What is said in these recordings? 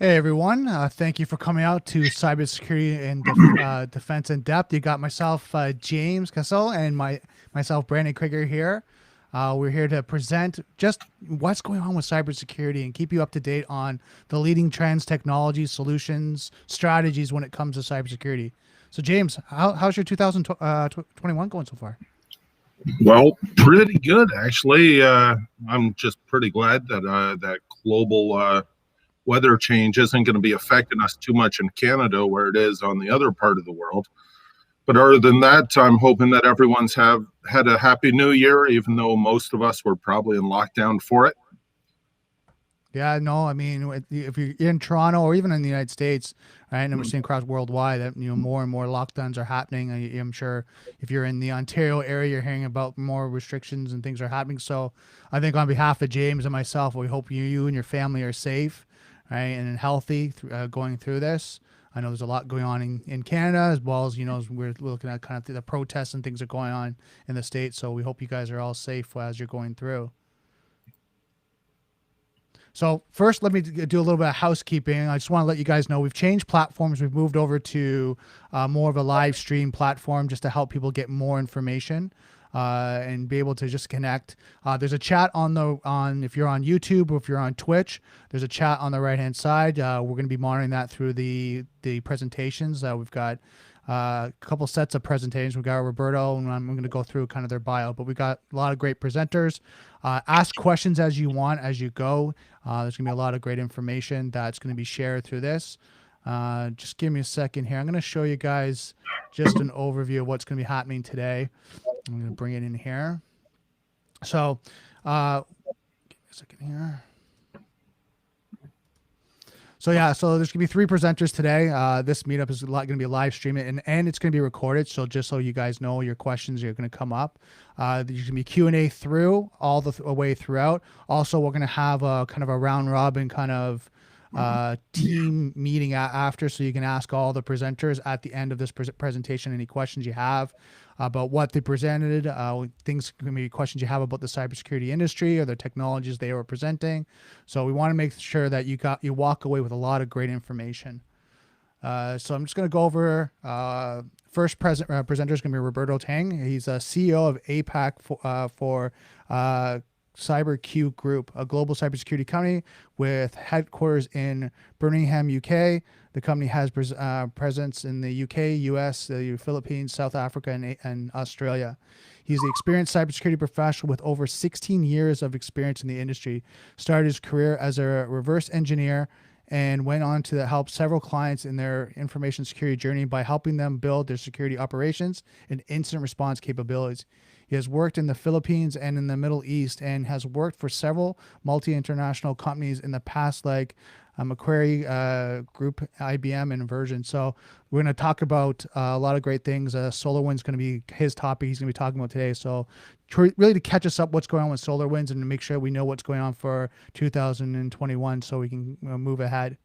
Hey everyone, thank you for coming out to Cybersecurity and Defense in Depth. You got myself, James Cassell, and myself, Brandon Krieger here. We're here to present just what's going on with cybersecurity and keep you up to date on the leading trends, technologies, solutions, strategies when it comes to cybersecurity. So James, how's your 2021 going so far? Well, pretty good actually. I'm just pretty glad that that global weather change isn't going to be affecting us too much in Canada, where it is on the other part of the world. But other than that, I'm hoping that everyone's have had a happy new year, even though most of us were probably in lockdown for it. Yeah, no, I mean, if you're in Toronto or even in the United States, right, and we're seeing across worldwide that more and more lockdowns are happening. I'm sure if you're in the Ontario area, you're hearing about more restrictions and things are happening. So, I think on behalf of James and myself, we hope you and your family are safe, right, and healthy going through this. I know there's a lot going on in Canada as well as as we're looking at kind of the protests and things that are going on in the States. So we hope you guys are all safe as you're going through. So first, let me do a little bit of housekeeping. I just want to let you guys know we've changed platforms. We've moved over to more of a live stream platform just to help people get more information and be able to just connect. There's a chat on if you're on YouTube or if you're on Twitch. There's a chat on the right hand side. We're going to be monitoring that through the presentations. We've got a couple sets of presentations. We've got Roberto, and I'm going to go through kind of their bio, but we've got a lot of great presenters. Ask questions as you want as you go. There's going to be a lot of great information that's going to be shared through this. Just give me a second here. I'm going to show you guys just an overview of what's going to be happening today. I'm going to bring it in here. So, give me a second here. So yeah, so there's gonna be 3 presenters today. This meetup is going to be live streaming and it's going to be recorded. So just so you guys know, your questions are going to come up. There's going to be Q&A through all the way throughout. Also, we're going to have a kind of a round robin kind of team meeting after, so you can ask all the presenters at the end of this presentation any questions you have about what they presented, things, maybe questions you have about the cybersecurity industry or the technologies they were presenting. So we want to make sure that you walk away with a lot of great information. So I'm just going to go over first presenter is going to be Roberto Tang. He's a CEO of APAC for CyberQ Group, a global cybersecurity company with headquarters in Birmingham, UK. The company has presence in the UK, US, the Philippines, South Africa, and Australia. He's an experienced cybersecurity professional with over 16 years of experience in the industry. Started his career as a reverse engineer and went on to help several clients in their information security journey by helping them build their security operations and incident response capabilities. He has worked in the Philippines and in the Middle East and has worked for several multi-international companies in the past, like Macquarie Group, IBM, and Virgin. So we're going to talk about a lot of great things. SolarWinds is going to be his topic he's going to be talking about today. So really to catch us up what's going on with SolarWinds and to make sure we know what's going on for 2021 so we can move ahead.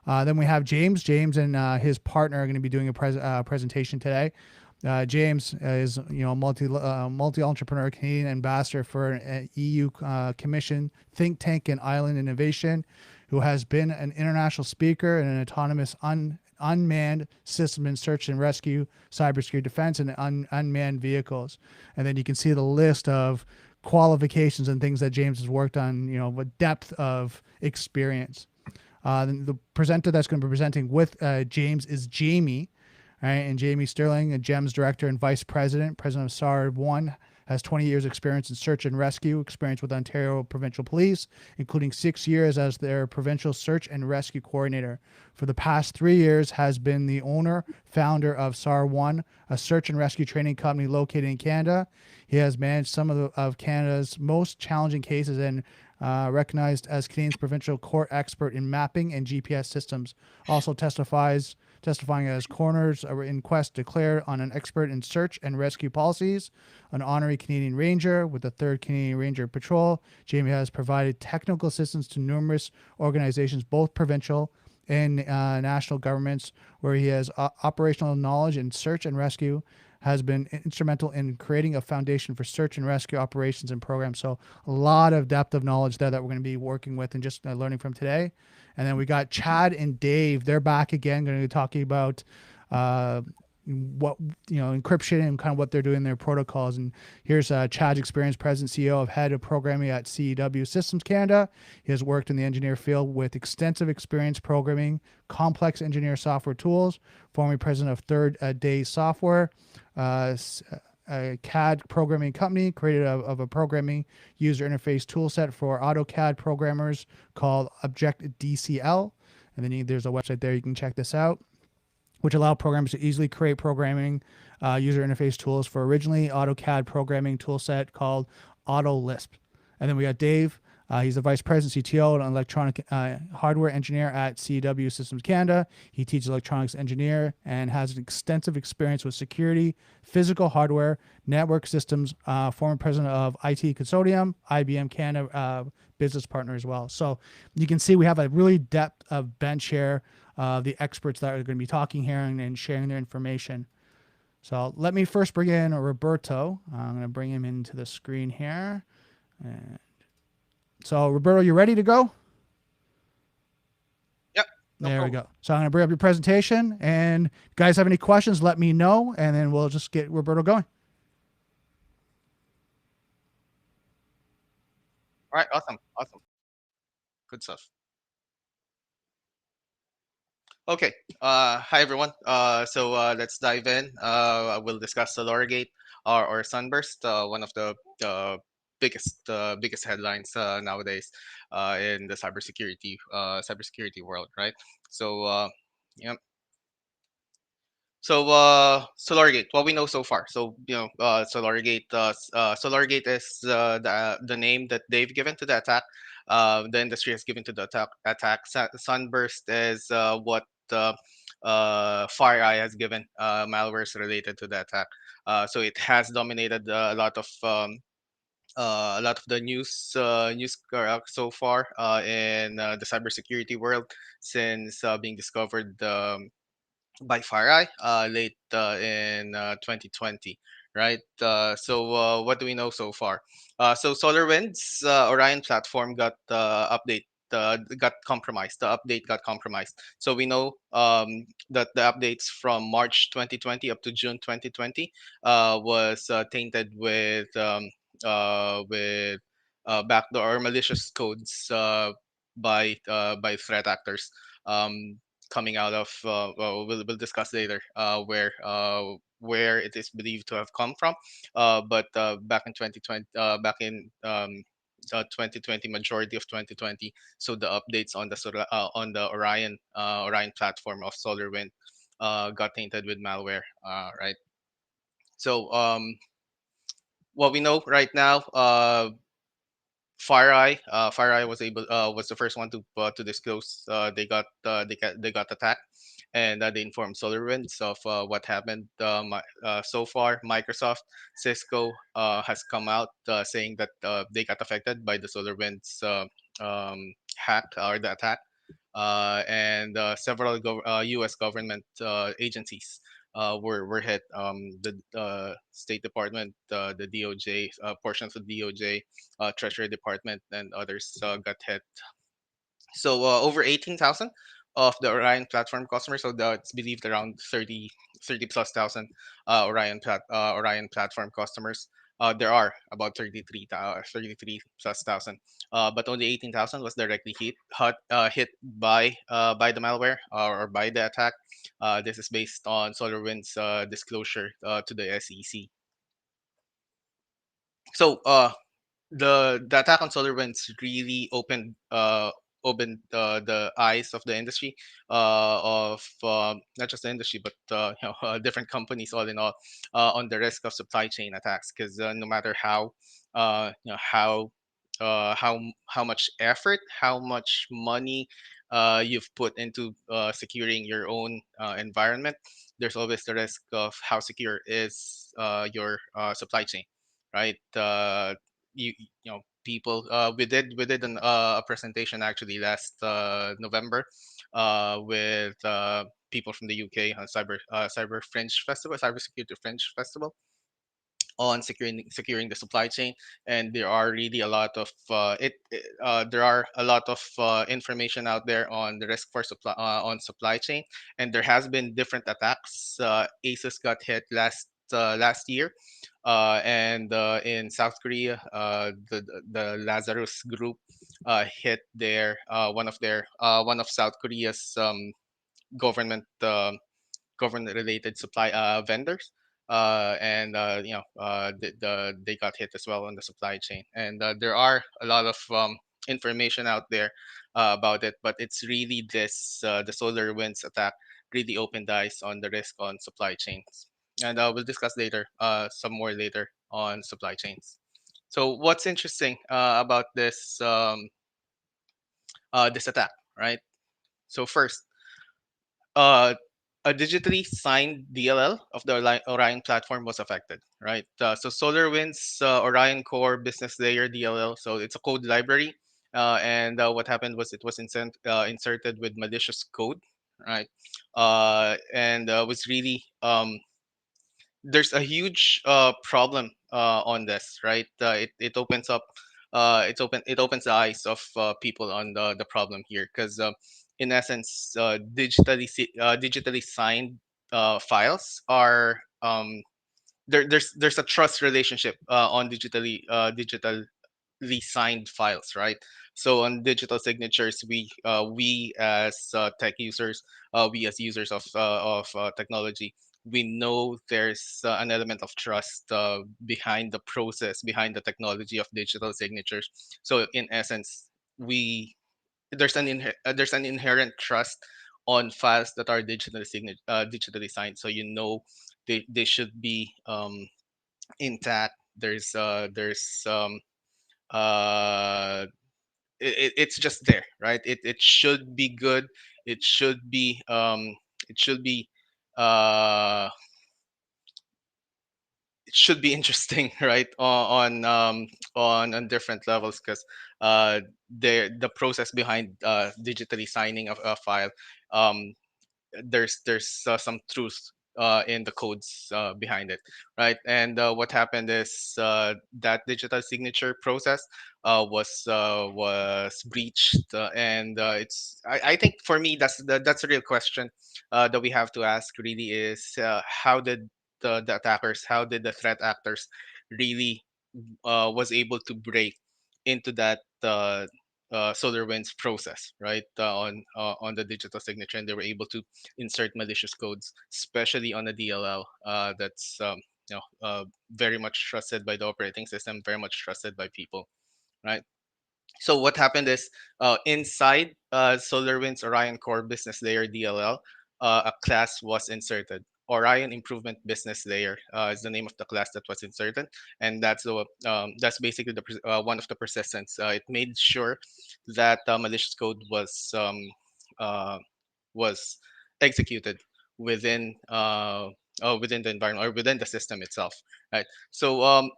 Then we have James. James and his partner are going to be doing a presentation today. James is multi-entrepreneur Canadian ambassador for an EU Commission think tank in island innovation, who has been an international speaker in an autonomous unmanned system in search and rescue, cybersecurity defense, and unmanned vehicles. And then you can see the list of qualifications and things that James has worked on, with depth of experience. The presenter that's going to be presenting with James is Jamie. Right, and Jamie Sterling, a GEMS director and vice president of SAR1, has 20 years experience in search and rescue, experience with Ontario Provincial Police, including 6 years as their provincial search and rescue coordinator. For the past 3 years, has been the owner, founder of SAR1, a search and rescue training company located in Canada. He has managed some of Canada's most challenging cases and recognized as Canadian's provincial court expert in mapping and GPS systems. Also testifying as coroner's inquest declared on an expert in search and rescue policies, an honorary Canadian Ranger with the 3rd Canadian Ranger Patrol. Jamie has provided technical assistance to numerous organizations, both provincial and national governments, where he has operational knowledge in search and rescue, has been instrumental in creating a foundation for search and rescue operations and programs. So a lot of depth of knowledge there that we're going to be working with and just learning from today. And then we got Chad and Dave. They're back again, going to be talking about what encryption and kind of what they're doing in their protocols. And here's Chad's experience, president CEO of head of programming at CEW Systems Canada. He has worked in the engineer field with extensive experience programming complex engineer software tools, formerly president of Third Day Software, a CAD programming company created of a programming user interface toolset for AutoCAD programmers called Object DCL. And then there's a website there, you can check this out, which allow programmers to easily create programming user interface tools for originally AutoCAD programming toolset called AutoLisp. And then we got Dave. He's the vice president CTO and electronic hardware engineer at CW Systems Canada. He teaches electronics engineer and has an extensive experience with security, physical hardware, network systems. Former president of IT Consortium, IBM Canada business partner as well. So you can see we have a really depth of bench here. The experts that are going to be talking here and sharing their information. So let me first bring in Roberto. I'm going to bring him into the screen here. And so Roberto, you ready to go? Yep. There we go. So I'm going to bring up your presentation, and if you guys have any questions, let me know, and then we'll just get Roberto going. All right. Awesome. Good stuff. Okay. Hi everyone. So let's dive in. We'll discuss SolarGate or Sunburst, one of the biggest headlines nowadays in the cybersecurity world, right? So yeah. So SolarGate, what we know so far. So SolarGate is the name that they've given to the attack. The industry has given to the attack. Sunburst is what FireEye has given malwares related to the attack. So it has dominated a lot of the news so far in the cybersecurity world since being discovered by FireEye late in 2020, right? So what do we know so far? So SolarWinds Orion platform got compromised. The update got compromised. So we know that the updates from March 2020 up to June 2020 was tainted with backdoor or malicious codes by threat actors. Coming out of we'll discuss later where it is believed to have come from, but back in 2020 back in 2020, majority of 2020, so the updates on the Orion platform of SolarWind got tainted with malware, right? So what we know right now, FireEye was the first one to disclose they got attacked, and they informed SolarWinds of what happened. So far, Microsoft, Cisco has come out saying that they got affected by the SolarWinds hack or the attack, and several U.S. government agencies were hit. The State Department, the DOJ, portions of DOJ, Treasury Department, and others got hit. So over 18,000 of the Orion platform customers. So it's believed around 30 plus thousand Orion platform customers. There are about 33 plus thousand, but only 18,000 was directly hit by the malware or by the attack. This is based on SolarWinds disclosure to the SEC. So the attack on SolarWinds really opened the eyes of the industry, of not just the industry but different companies all in all, on the risk of supply chain attacks. Because no matter how much effort, how much money you've put into securing your own environment, there's always the risk of how secure is your supply chain, right? You know, people, we did a presentation actually last November with people from the UK on cyber fringe festival, cybersecurity fringe festival, on securing the supply chain. And there are really a lot of there are a lot of information out there on the risk for supply on supply chain. And there has been different attacks. Asus got hit last year, and in South Korea, the Lazarus group hit their one of South Korea's government government related supply vendors. And they got hit as well on the supply chain. And there are a lot of information out there about it, but it's really this the SolarWinds attack really opened eyes on the risk on supply chains. And we'll discuss later, some more later on supply chains. So what's interesting about this attack, right? So first, uh, a digitally signed DLL of the Orion platform was affected, right? So SolarWinds Orion Core Business Layer DLL, so it's a code library, and what happened was it was inserted with malicious code, right? And was really there's a huge problem on this, right? It opens up, it opens the eyes of people on the problem here, because in essence, digitally signed files are there's a trust relationship on digitally signed files, right? So on digital signatures, we as tech users, we as users of technology, we know there's an element of trust behind the process, behind the technology of digital signatures. So in essence, we there's an inherent trust on files that are digitally signed. So you know they should be intact. There's uh it's just there, right? It should be good. It should be it should be uh it should be interesting right? On different levels, because the process behind digitally signing of a file, um there's some truth in the codes behind it, right? And what happened is that digital signature process was breached, and I think for me that's a real question that we have to ask. Really, is how did the attackers, how did the threat actors really was able to break into that SolarWinds process, right? On the digital signature, and they were able to insert malicious codes, especially on a DLL that's very much trusted by the operating system, very much trusted by people, right? So what happened is inside SolarWinds Orion Core Business Layer DLL, a class was inserted. Orion Improvement Business Layer is the name of the class that was inserted, and that's basically one of the persistence. It made sure that malicious code uh, was executed within within the environment or within the system itself, right? So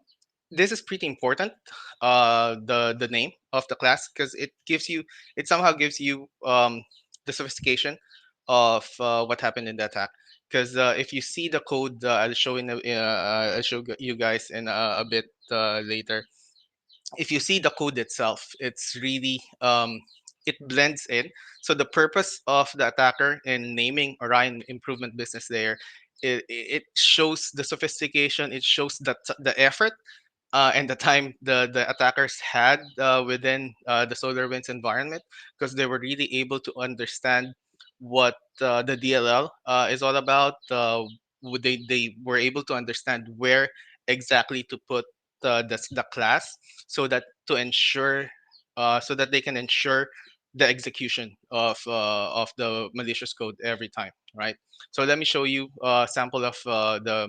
this is pretty important, the name of the class, because it somehow gives you the sophistication of what happened in the attack. Because if you see the code, I'll show you guys in a bit later. If you see the code itself, it's really it blends in. So the purpose of the attacker in naming Orion Improvement Business Layer, it shows the sophistication, it shows the effort and the time the attackers had within the SolarWinds environment, because they were really able to understand what the DLL is all about. They were able to understand where exactly to put the class, so that to ensure so that they can ensure the execution of the malicious code every time, right? So let me show you a sample of the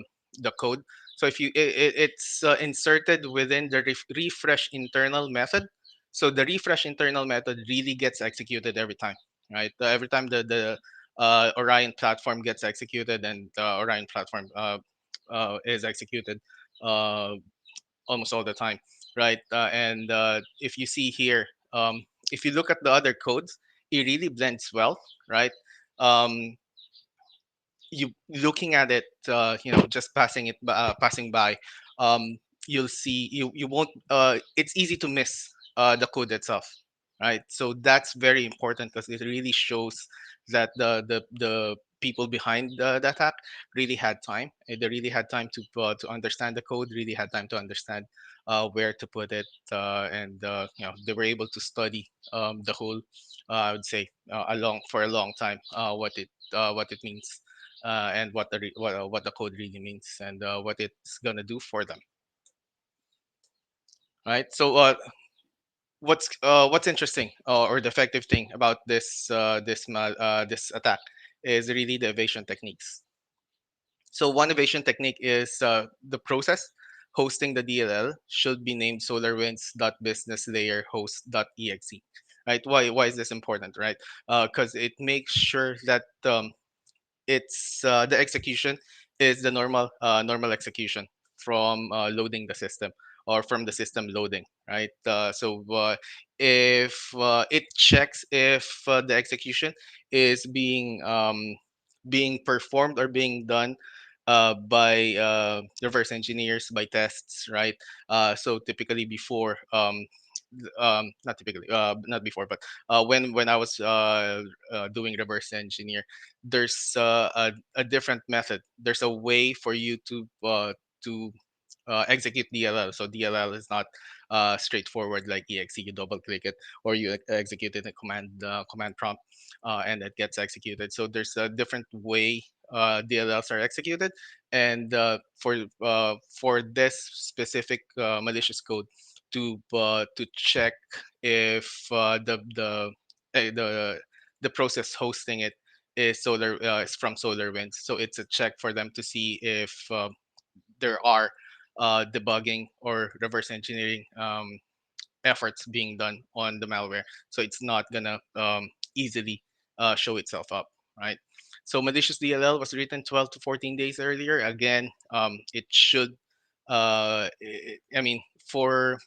code. So if it's inserted within the refresh internal method. So the refresh internal method really gets executed every time, right? Every time the Orion platform gets executed, and the Orion platform is executed uh, almost all the time, right? And if you see here, if you look at the other codes, it really blends well, right? Um, you looking at it, just passing by, you'll see you won't it's easy to miss the code itself, right? So that's very important because it really shows that the people behind the attack really had time. They really had time to understand the code, really had time to understand where to put it, and they were able to study the whole, I would say, for a long time, what it means, and what the code really means, and what it's gonna do for them, right? So what's interesting, or the effective thing about this attack is really the evasion techniques. So one evasion technique is the process hosting the DLL should be named SolarWinds.BusinessLayerHost.exe. Right? Why is this important? Right? Because it makes sure that it's the execution is the normal execution from loading the system, or from the system loading, right? So if it checks if the execution is being performed or being done by reverse engineers, by tests, right? So typically before not typically not before, but when I was doing reverse engineer, there's a different method. There's a way for you to execute DLL. So DLL is not straightforward like exe. You double click it, or you execute it in command prompt, and it gets executed. So there's a different way DLLs are executed, and for this specific malicious code to check if the process hosting it is from SolarWinds. So it's a check for them to see if there are debugging or reverse engineering efforts being done on the malware. So it's not gonna easily show itself up, right? So malicious DLL was written 12 to 14 days earlier. Again, it should, I mean, for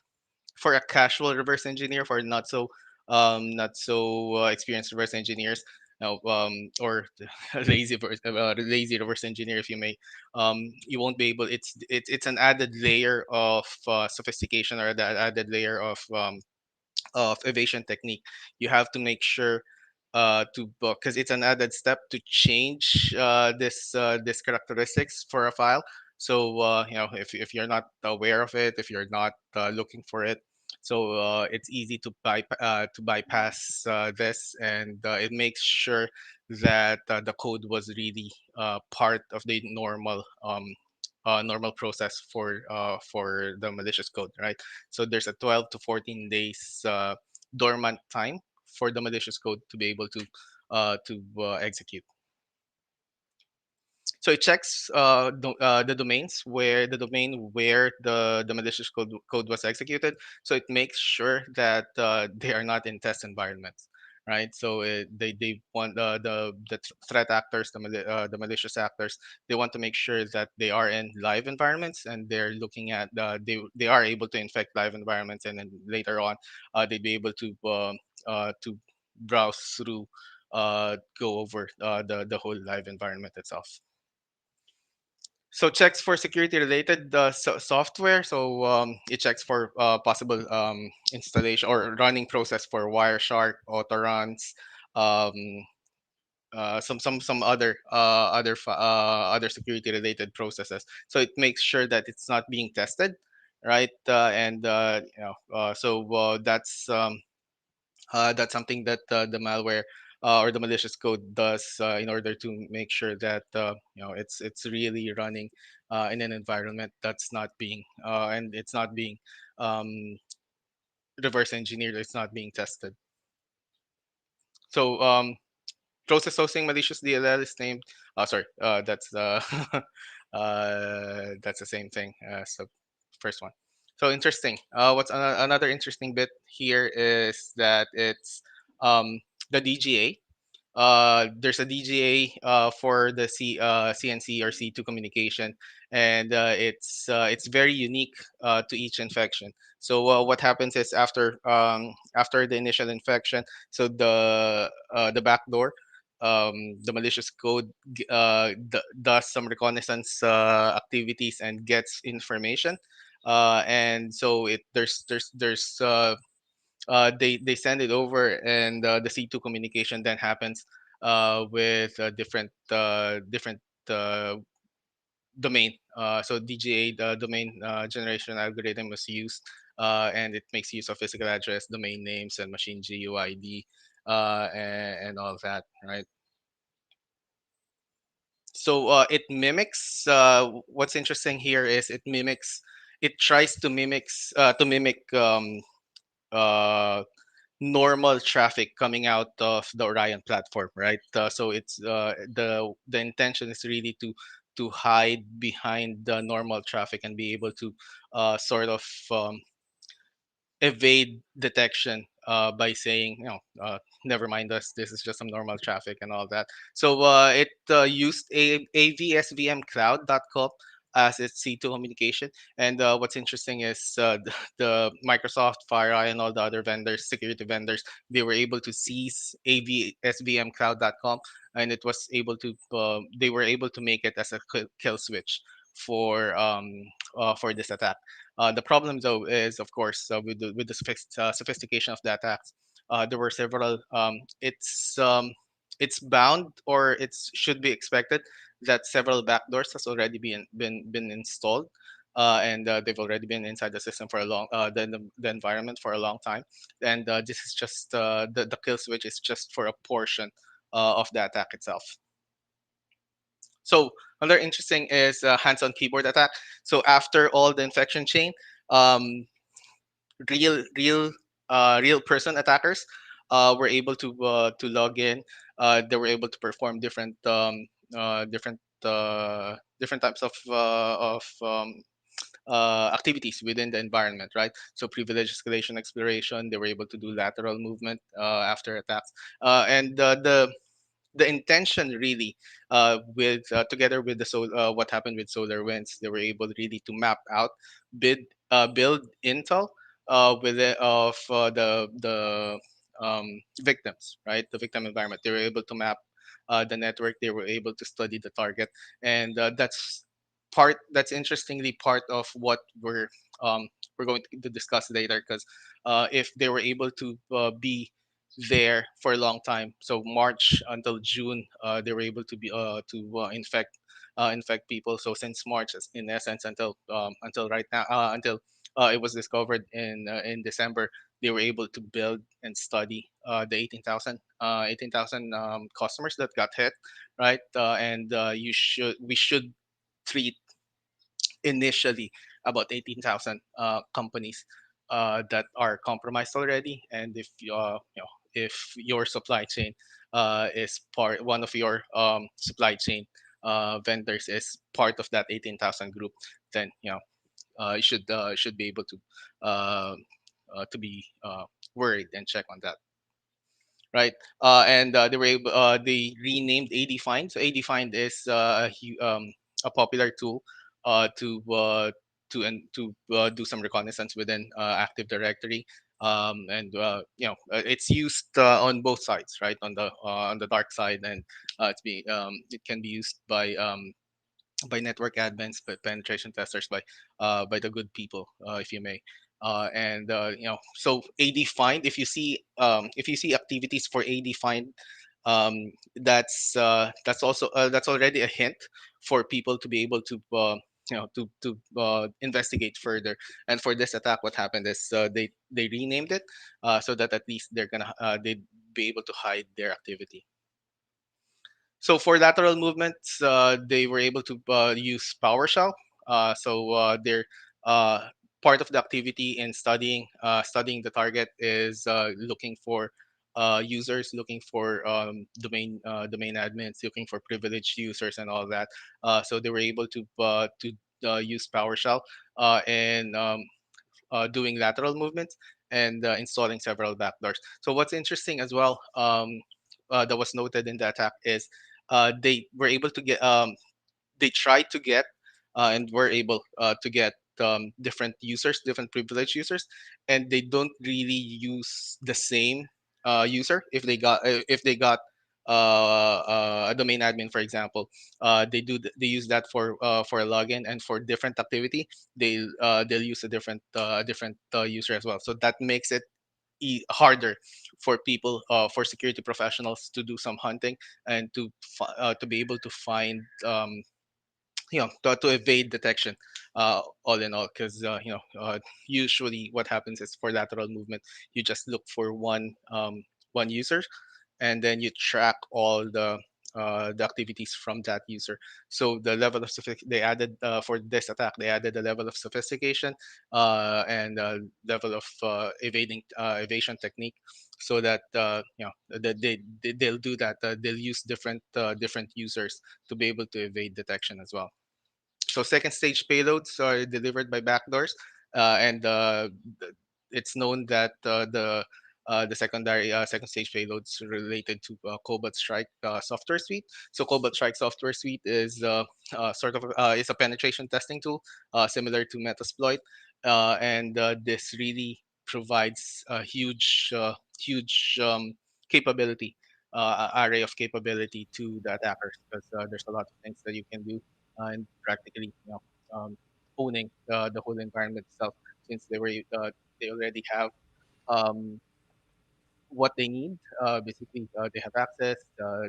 a casual reverse engineer, for not so experienced reverse engineers, or lazy reverse engineer, if you may, you won't be able. It's an added layer of sophistication, or that added layer of evasion technique. You have to make sure to because it's an added step to change this characteristics for a file. So if you're not aware of it, if you're not looking for it, so it's easy to bypass this, and it makes sure that the code was really part of the normal process for the malicious code, right? So there's a 12 to 14 days dormant time for the malicious code to be able to execute. So it checks the domains where the malicious code was executed. So it makes sure that they are not in test environments, right? So they want threat actors, the malicious actors, they want to make sure that they are in live environments, and they're looking at they are able to infect live environments, and then later on they'd be able to browse through, go over the whole live environment itself. So checks for security related software. So it checks for possible installation or running process for Wireshark, autoruns, um, some other security related processes. So it makes sure that it's not being tested, right? And so that's something that the malware or the malicious code does in order to make sure that it's really running in an environment that's not being and it's not being um, reverse engineered. It's not being tested. So process hosting malicious DLL is named. Sorry, that's the same thing. So first one. So interesting. What's another interesting bit here is that it's the DGA. There's a DGA for the CNC or C2 communication, and it's very unique to each infection. So what happens is after the initial infection, so the backdoor the malicious code does some reconnaissance activities and gets information, and so they send it over, and the C2 communication then happens with different uh, domain. So DGA, the domain generation algorithm, was used, and it makes use of physical address, domain names, and machine GUID, and all that, right? So it mimics. What's interesting here is it mimics. It tries to mimic uh, normal traffic coming out of the Orion platform, right? So it's the intention is really to hide behind the normal traffic and be able to sort of evade detection by saying, never mind us, this is just some normal traffic and all that. So it used avsvmcloud.com as its C2 communication. And what's interesting is the Microsoft, FireEye, and all the other vendors, security vendors, they were able to seize avsvmcloud.com, and it was able to they were able to make it as a kill switch for this attack. The problem, though, is of course with the sophistication of the attacks. There were several. It's bound, or it should be expected that several backdoors has already been installed, and they've already been inside the system for a long the environment for a long time. And this is just the kill switch is just for a portion of the attack itself. So another interesting is hands-on keyboard attack. So after all the infection chain, um, real person attackers were able to log in. They were able to perform different types of activities within the environment, right? So privilege escalation, exploration. They were able to do lateral movement after attacks, and the intention really with together with what happened with SolarWinds, they were able really to map out build intel with it of victims, right? The victim environment. They were able to map the network. They were able to study the target, and that's interestingly part of what we're going to discuss later, because if they were able to be there for a long time. So March until June, they were able to be to infect people. So since March, in essence, until right now, until it was discovered in December, they were able to build and study the 18,000 customers that got hit, right? And we should treat initially about 18,000 companies that are compromised already. And if your supply chain is part one of your supply chain vendors is part of that 18,000 group, then you should be able uh, to be worried and check on that, right? And they renamed AD Find. So AD Find is a popular tool to do some reconnaissance within Active Directory. And it's used on both sides, right? On the dark side, and it can be used by network admins, by penetration testers, by the good people, if you may. And so AD Find, if you see activities for AD Find, that's also that's already a hint for people to be able to investigate further. And for this attack, what happened is they renamed it so that at least they'd be able to hide their activity. So for lateral movements, they were able to use PowerShell. They're uh, part of the activity in studying the target is looking for users, looking for domain admins, looking for privileged users, and all that. So they were able to use PowerShell and doing lateral movements and installing several backdoors. So what's interesting as well, that was noted in the attack, is they were able to get they tried to get and were able to get different users, different privileged users, and they don't really use the same user if they got a domain admin, for example, they use that for a login, and for different activity they'll use a different user as well. So that makes it harder for people, for security professionals, to do some hunting and to be able to find, to evade detection, all in all. Because usually what happens is, for lateral movement, you just look for one user, and then you track all the activities from that user. So the level of they added, for this attack, they added a level of sophistication, and level of evasion technique, so that they'll do that. They'll use different users to be able to evade detection as well. So second stage payloads are delivered by backdoors, and it's known that the second stage payloads related to Cobalt Strike software suite. So Cobalt Strike software suite is is a penetration testing tool, similar to Metasploit, and this really provides a huge capability, array of capability to the attackers, because there's a lot of things that you can do, and practically, owning the whole environment itself, since they already have um, what they need. Basically, they have access.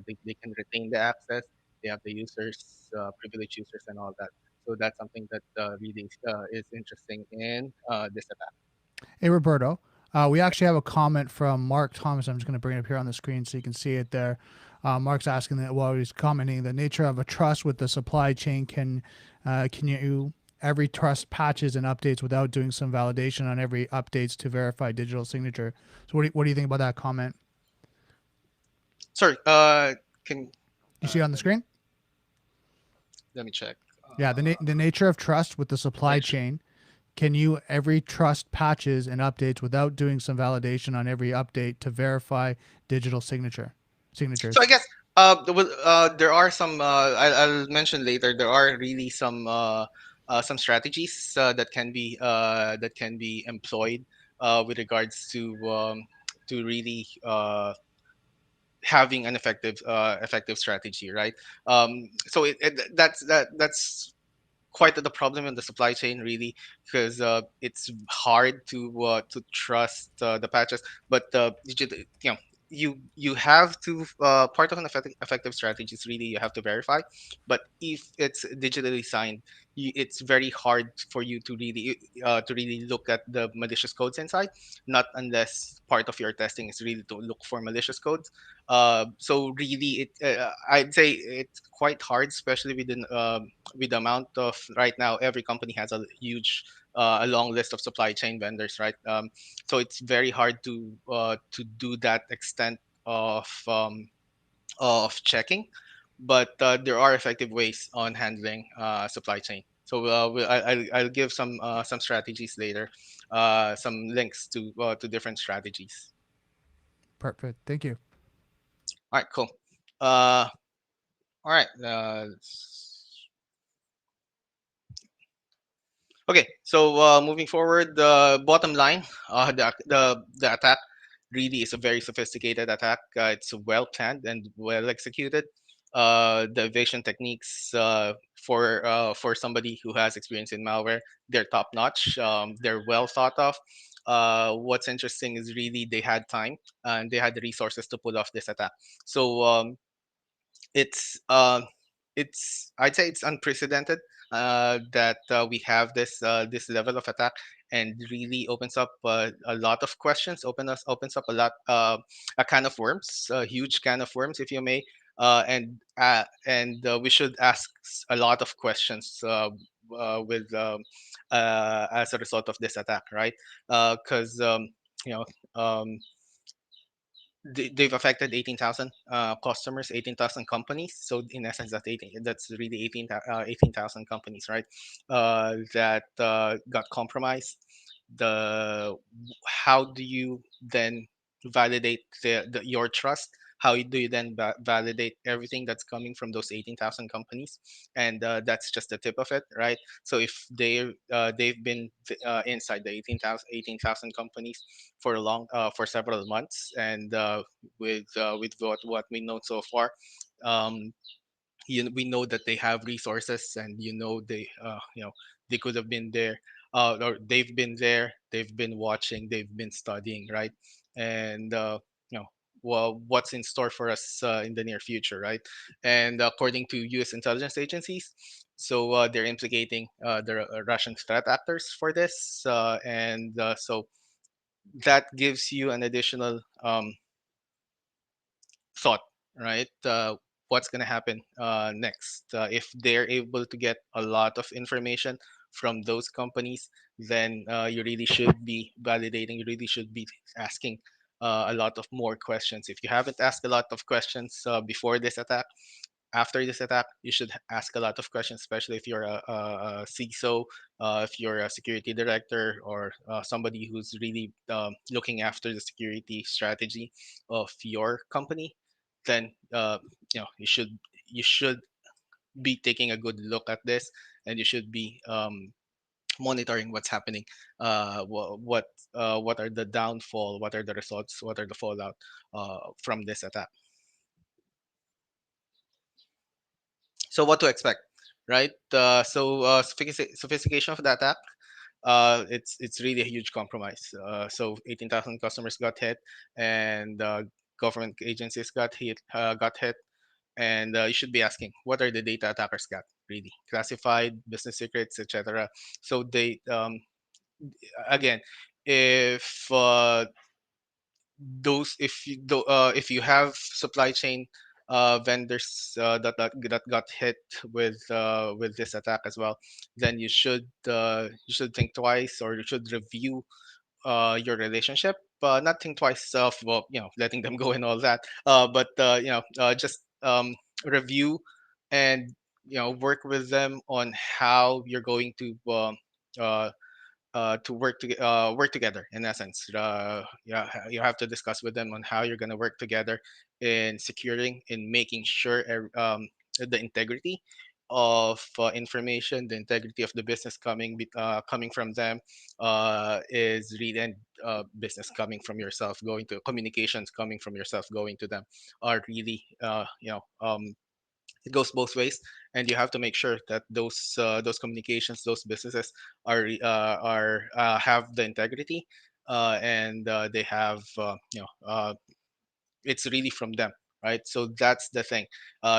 They can retain the access. They have the users, privileged users, and all that. So that's something that really is interesting in this attack. Hey, Roberto. We actually have a comment from Mark Thomas. I'm just going to bring it up here on the screen so you can see it there. Mark's asking that, well, he's commenting the nature of a trust with the supply chain. Can you every trust patches and updates without doing some validation on every updates to verify digital signature? So what do you think about that comment? Sorry, can You see it on the screen? let me check. Yeah, the nature of trust with the supply Nature. chain. Can you every trust patches and updates without doing some validation on every update to verify digital signatures? So I guess there are some. I'll mention later. There are really some strategies that can be employed with regards to really having an effective strategy, right? So that's quite the problem in the supply chain, really, because it's hard to trust the patches. But you have to, part of an effective strategy is really, you have to verify. But if it's digitally signed, it's very hard for you to really look at the malicious codes inside, not unless part of your testing is really to look for malicious codes. So really, I'd say it's quite hard, especially with the amount of, right now, every company has a long list of supply chain vendors, right? So it's very hard to do that extent of checking. But there are effective ways on handling supply chain. So I'll give some strategies later, some links to different strategies. Perfect. Thank you. All right, cool. Uh, all right. Okay, so moving forward, the bottom line, the attack really is a very sophisticated attack. It's well planned and well executed. The evasion techniques, for somebody who has experience in malware, they're top notch. They're well thought of. What's interesting is really they had time and they had the resources to pull off this attack. So it's I'd say it's unprecedented that we have this level of attack, and really opens up a lot of questions. Opens up a can of worms, a huge can of worms, if you may. And we should ask a lot of questions with as a result of this attack, right? Because you know um, they've affected 18,000 customers, 18,000 companies. So in essence, that's really 18,000 companies, right? That got compromised. The How do you then validate your trust? how do you then validate everything that's coming from those 18,000 companies? And that's just the tip of it, right? So if they've been inside the 18,000 companies for a for several months, and with what we know so far, um, we know that they have resources, and they could have been there, or they've been there, they've been watching, they've been studying, right? And you know well, what's in store for us in the near future, right? And according to US intelligence agencies, so they're implicating the Russian threat actors for this, and so that gives you an additional thought, right? What's going to happen next? If they're able to get a lot of information from those companies, then you really should be validating, you really should be asking a lot of more questions. If you haven't asked a lot of questions before this attack, after this attack, you should ask a lot of questions, especially if you're a CISO, if you're a security director, or somebody who's really looking after the security strategy of your company. Then you should be taking a good look at this, and you should be monitoring what's happening. What are the downfall? What are the results? What are the fallout from this attack? So what to expect, right? Sophistication of the attack, it's really a huge compromise. So 18,000 customers got hit, and government agencies got hit, and you should be asking, what are the data attackers got? Really, classified business secrets, etc. So they again, if if you have supply chain vendors that got hit with this attack as well, then you should think twice, or you should review your relationship. Not think twice of, well, letting them go and all that, but just review, and work with them on how you're going uh, work together, in essence. Yeah, you have to discuss with them on how you're going to work together in securing, in making sure the integrity of information, the integrity of the business coming from them is read, and business coming from yourself, going to communications coming from yourself, going to them, are really it goes both ways, and you have to make sure that those communications, those businesses have the integrity, and they have it's really from them, right? So that's the thing.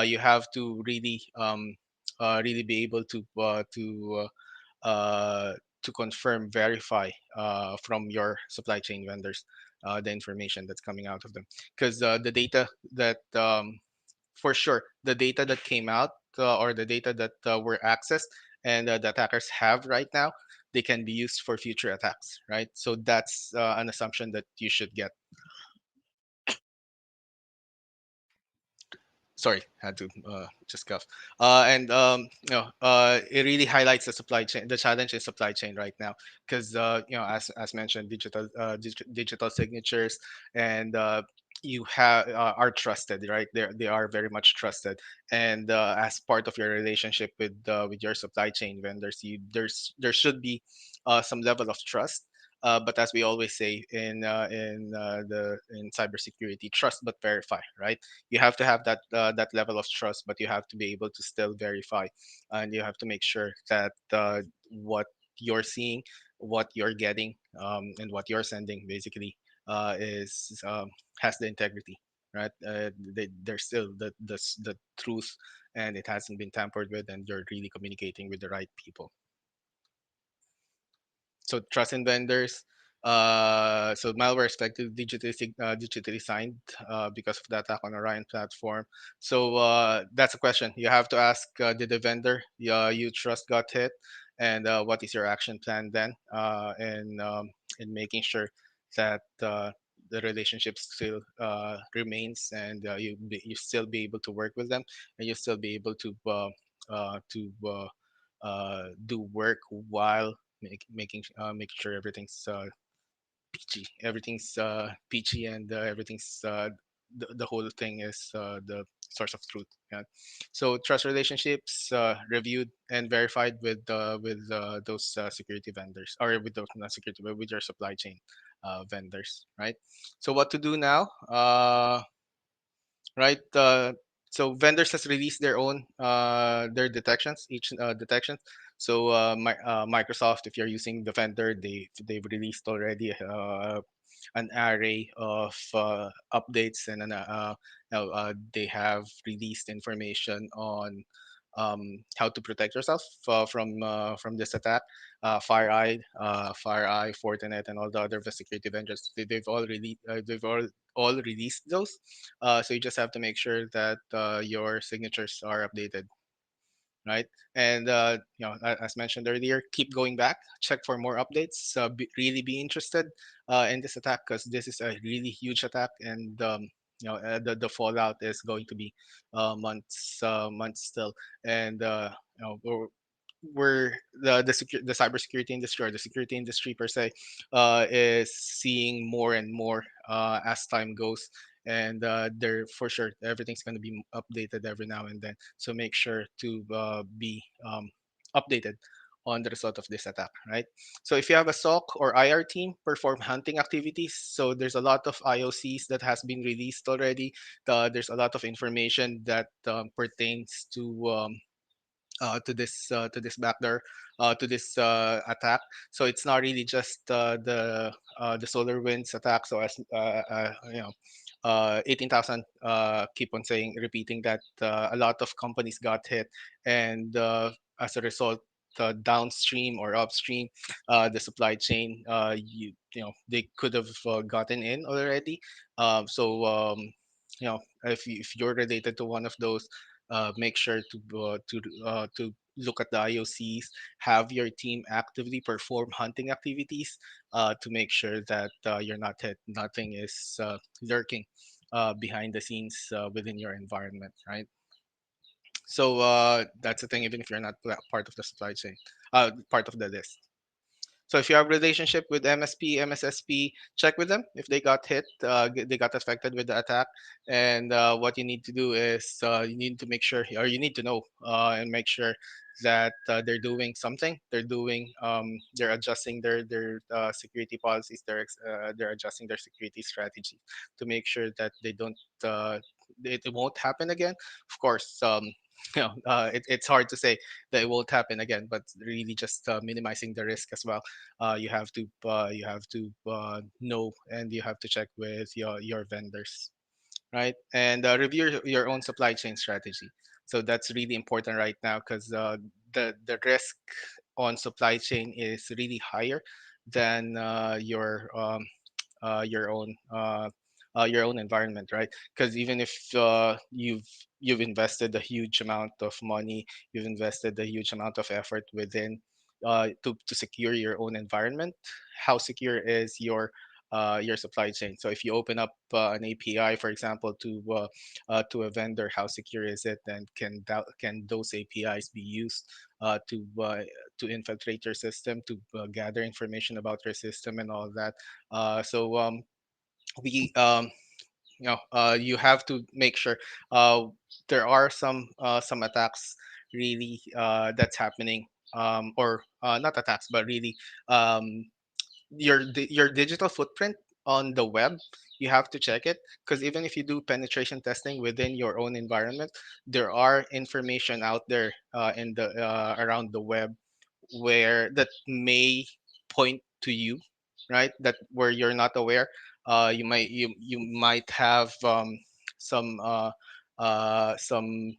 You have to really be able to confirm, verify from your supply chain vendors the information that's coming out of them, because the data that for sure, the data that came out, or the data that were accessed, and the attackers have right now, they can be used for future attacks, right? So that's an assumption that you should get. Sorry, had to just cough. And it really highlights the supply chain, the challenge in supply chain right now, because as mentioned, digital signatures, and you have are trusted, right? They are very much trusted, and as part of your relationship with your supply chain vendors, there should be some level of trust. But as we always say in cybersecurity, trust but verify, right? You have to have that level of trust, but you have to be able to still verify, and you have to make sure that what you're seeing, what you're getting, and what you're sending, basically, is has the integrity, right? There's still the truth, and it hasn't been tampered with, and you're really communicating with the right people. So trust in vendors. So malware is effectively digitally signed because of the attack on Orion platform. So that's a question you have to ask: did the vendor you trust got hit, and what is your action plan then? In making sure that the relationship still remains, and you still be able to work with them, and you still be able to do work while making sure everything's peachy, and everything's the whole thing is the source of truth. Yeah. So trust relationships reviewed and verified with those security vendors, or with those, not security, but with your supply chain vendors, right? So what to do now? Right? So vendors has released their detections, each detection. So Microsoft, if you're using the vendor, they've released already an array of updates, and they have released information on how to protect yourself from this attack. FireEye, Fortinet, and all the other security vendors, they've all released those. So you just have to make sure that your signatures are updated, right? And as mentioned earlier, keep going back, check for more updates. Really be interested in this attack, because this is a really huge attack, and the fallout is going to be months still. And we're the cybersecurity industry, or the security industry per se, is seeing more and more as time goes, and there for sure everything's going to be updated every now and then. So make sure to be updated on the result of this attack, right? So if you have a SOC or IR team, perform hunting activities. So there's a lot of IOCs that has been released already. There's a lot of information that pertains to this backdoor, to this attack. So it's not really just the SolarWinds attack. So as 18,000 keep on saying, repeating that a lot of companies got hit, and as a result, downstream or upstream, the supply chain, they could have gotten in already. If you're related to one of those, make sure to look at the IOCs, have your team actively perform hunting activities to make sure that you're not hit, nothing is lurking behind the scenes within your environment, right? So that's the thing, even if you're not part of the supply chain, part of the list. So if you have relationship with MSP, MSSP, check with them if they got hit, they got affected with the attack. And what you need to do is you need to make sure, or you need to know and make sure that they're doing something. They're adjusting their security policies. They're adjusting their security strategy to make sure that they don't. It won't happen again. Of course, it's hard to say that it won't happen again, but really just minimizing the risk as well. You have to know, and you have to check with your vendors, right? And review your own supply chain strategy. So that's really important right now, because the risk on supply chain is really higher than your own your own environment, right? Because even if you've invested a huge amount of money, you've invested a huge amount of effort within to secure your own environment, how secure is your supply chain? So if you open up an API, for example, to a vendor, how secure is it? And can those APIs be used to infiltrate your system, to gather information about your system and all that? So we you have to make sure there are some attacks really that's happening, or not attacks, but really um, your digital footprint on the web. You have to check it, because even if you do penetration testing within your own environment, there are information out there in the around the web where that may point to you, right? That where you're not aware. You might have some some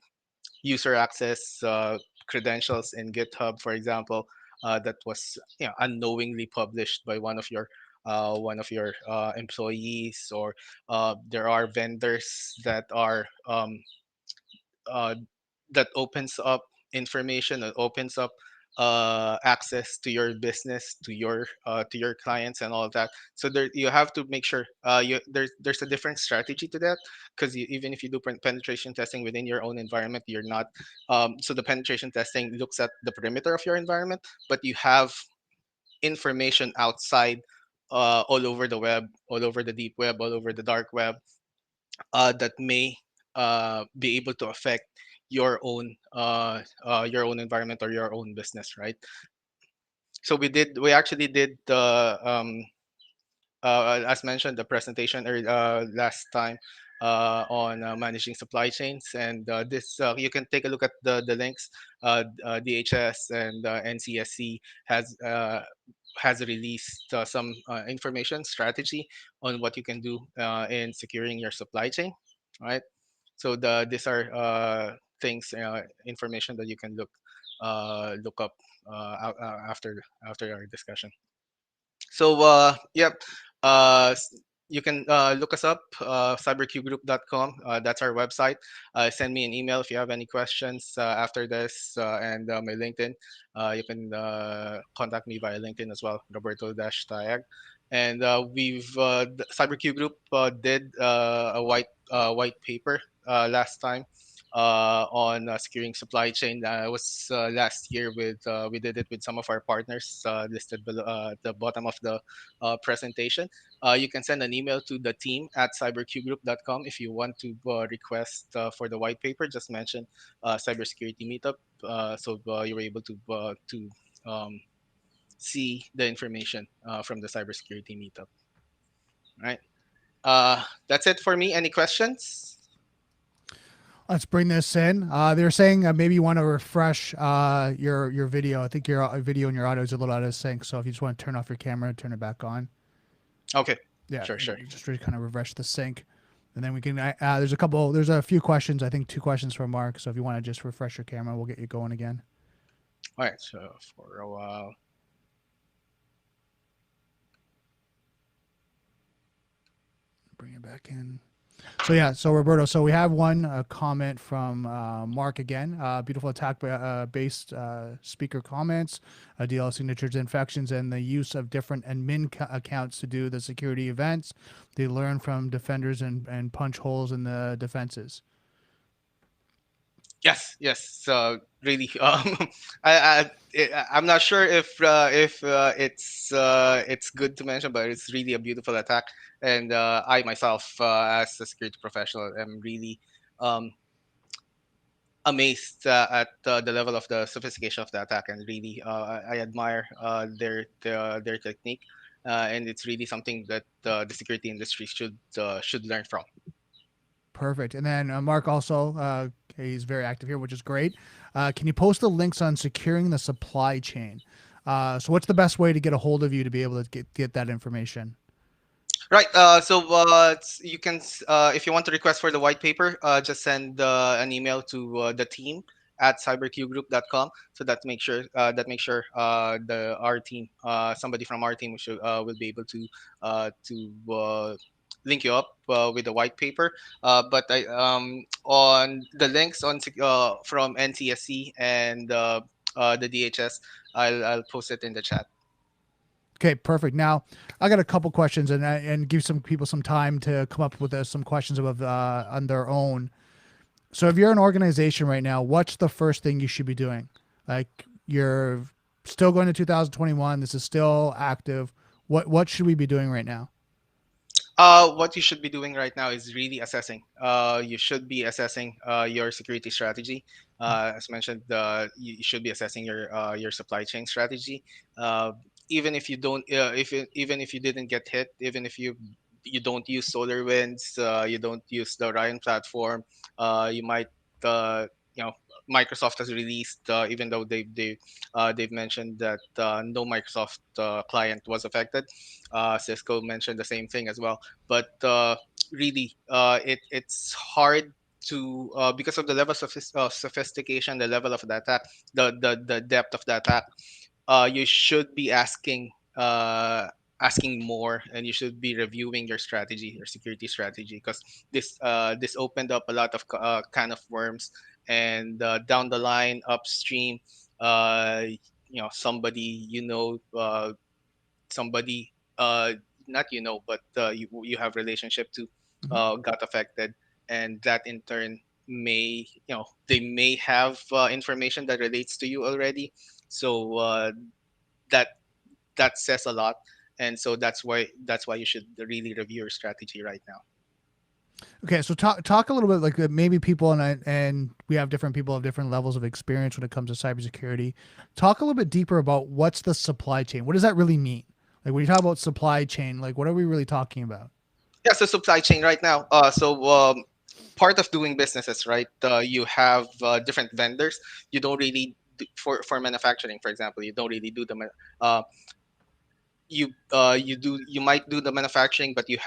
user access credentials in GitHub, for example, that was unknowingly published by one of your employees. Or there are vendors uh, that opens up information, that opens up access to your business, to your clients and all of that. So there you have to make sure there's a different strategy to that, because even if you do penetration testing within your own environment, you're not so the penetration testing looks at the perimeter of your environment, but you have information outside, all over the web, all over the deep web, all over the dark web, that may be able to affect your own environment or your own business, right? So we actually did the as mentioned, the presentation last time on managing supply chains. And this you can take a look at the links. DHS and NCSC has released some information strategy on what you can do in securing your supply chain, right? So these are things, information that you can look up after our discussion. So yep, you can look us up, cyberqgroup.com. That's our website. Send me an email if you have any questions after this, and my LinkedIn. You can contact me via LinkedIn as well, Roberto Tayag. And the CyberQ Group did a white paper last time on securing supply chain. It was last year we did it with some of our partners listed below at the bottom of the presentation. You can send an email to the team at cyberqgroup.com if you want to request for the white paper. Just mention cybersecurity meetup, so you're able to see the information from the cybersecurity meetup. Right. That's it for me. Any questions? Let's bring this in. They're saying maybe you want to refresh your video. I think your video and your audio is a little out of sync. So if you just want to turn off your camera, turn it back on. Okay. Yeah, Sure. just really kind of refresh the sync, and then we can. There's a few questions. I think 2 questions from Mark. So if you want to just refresh your camera, we'll get you going again. All right. So for a while. Bring it back in. So yeah, so Roberto, so we have one comment from Mark again. Beautiful attack based speaker comments, DL signatures, infections, and the use of different admin accounts to do the security events. They learn from defenders and punch holes in the defenses. Yes. Really. I'm not sure if it's good to mention, but it's really a beautiful attack. And I myself, as a security professional, am really um, amazed at the level of the sophistication of the attack, and really, I admire their technique, and it's really something that the security industry should learn from. Perfect. And then Mark also, he's very active here, which is great. Can you post the links on securing the supply chain? So what's the best way to get a hold of you to be able to get that information? Right. You can, if you want to request for the white paper, just send an email to the team at cyberqgroup.com. So the our team, somebody from our team will be able to link you up with the white paper. But on the links from NTSC and the DHS, I'll post it in the chat. Okay, perfect. Now, I got a couple questions, and give some people some time to come up with some questions about on their own. So, if you're an organization right now, what's the first thing you should be doing? Like, you're still going to 2021. This is still active. What should we be doing right now? What you should be doing right now is really assessing. You should be assessing your security strategy. As mentioned, you should be assessing your supply chain strategy. Uh, Even if you don't, even if you didn't get hit, even if you don't use SolarWinds, you don't use the Orion platform, you might, uh, you know, Microsoft has released, even though they've mentioned that no Microsoft client was affected. Cisco mentioned the same thing as well. But really, it's hard to, because of the level of sophistication, the level of the attack, the depth of the attack. You should be asking more, and you should be reviewing your strategy, your security strategy, because this opened up a lot of kind of worms, and down the line, upstream, uh, somebody, somebody, not, but you have relationship to, Mm-hmm. got affected, and that in turn may, they may have information that relates to you already. So that that says a lot, and so that's why you should really review your strategy right now. Okay, so talk a little bit like maybe people and we have different people of different levels of experience when it comes to cybersecurity. Talk a little bit deeper about what's the supply chain. What does that really mean? Like when you talk about supply chain, like what are we really talking about? Yeah, so supply chain right now. Part of doing businesses, right? You have different vendors. You don't really for manufacturing, for example, you don't really do uh, you might do the manufacturing, but ve-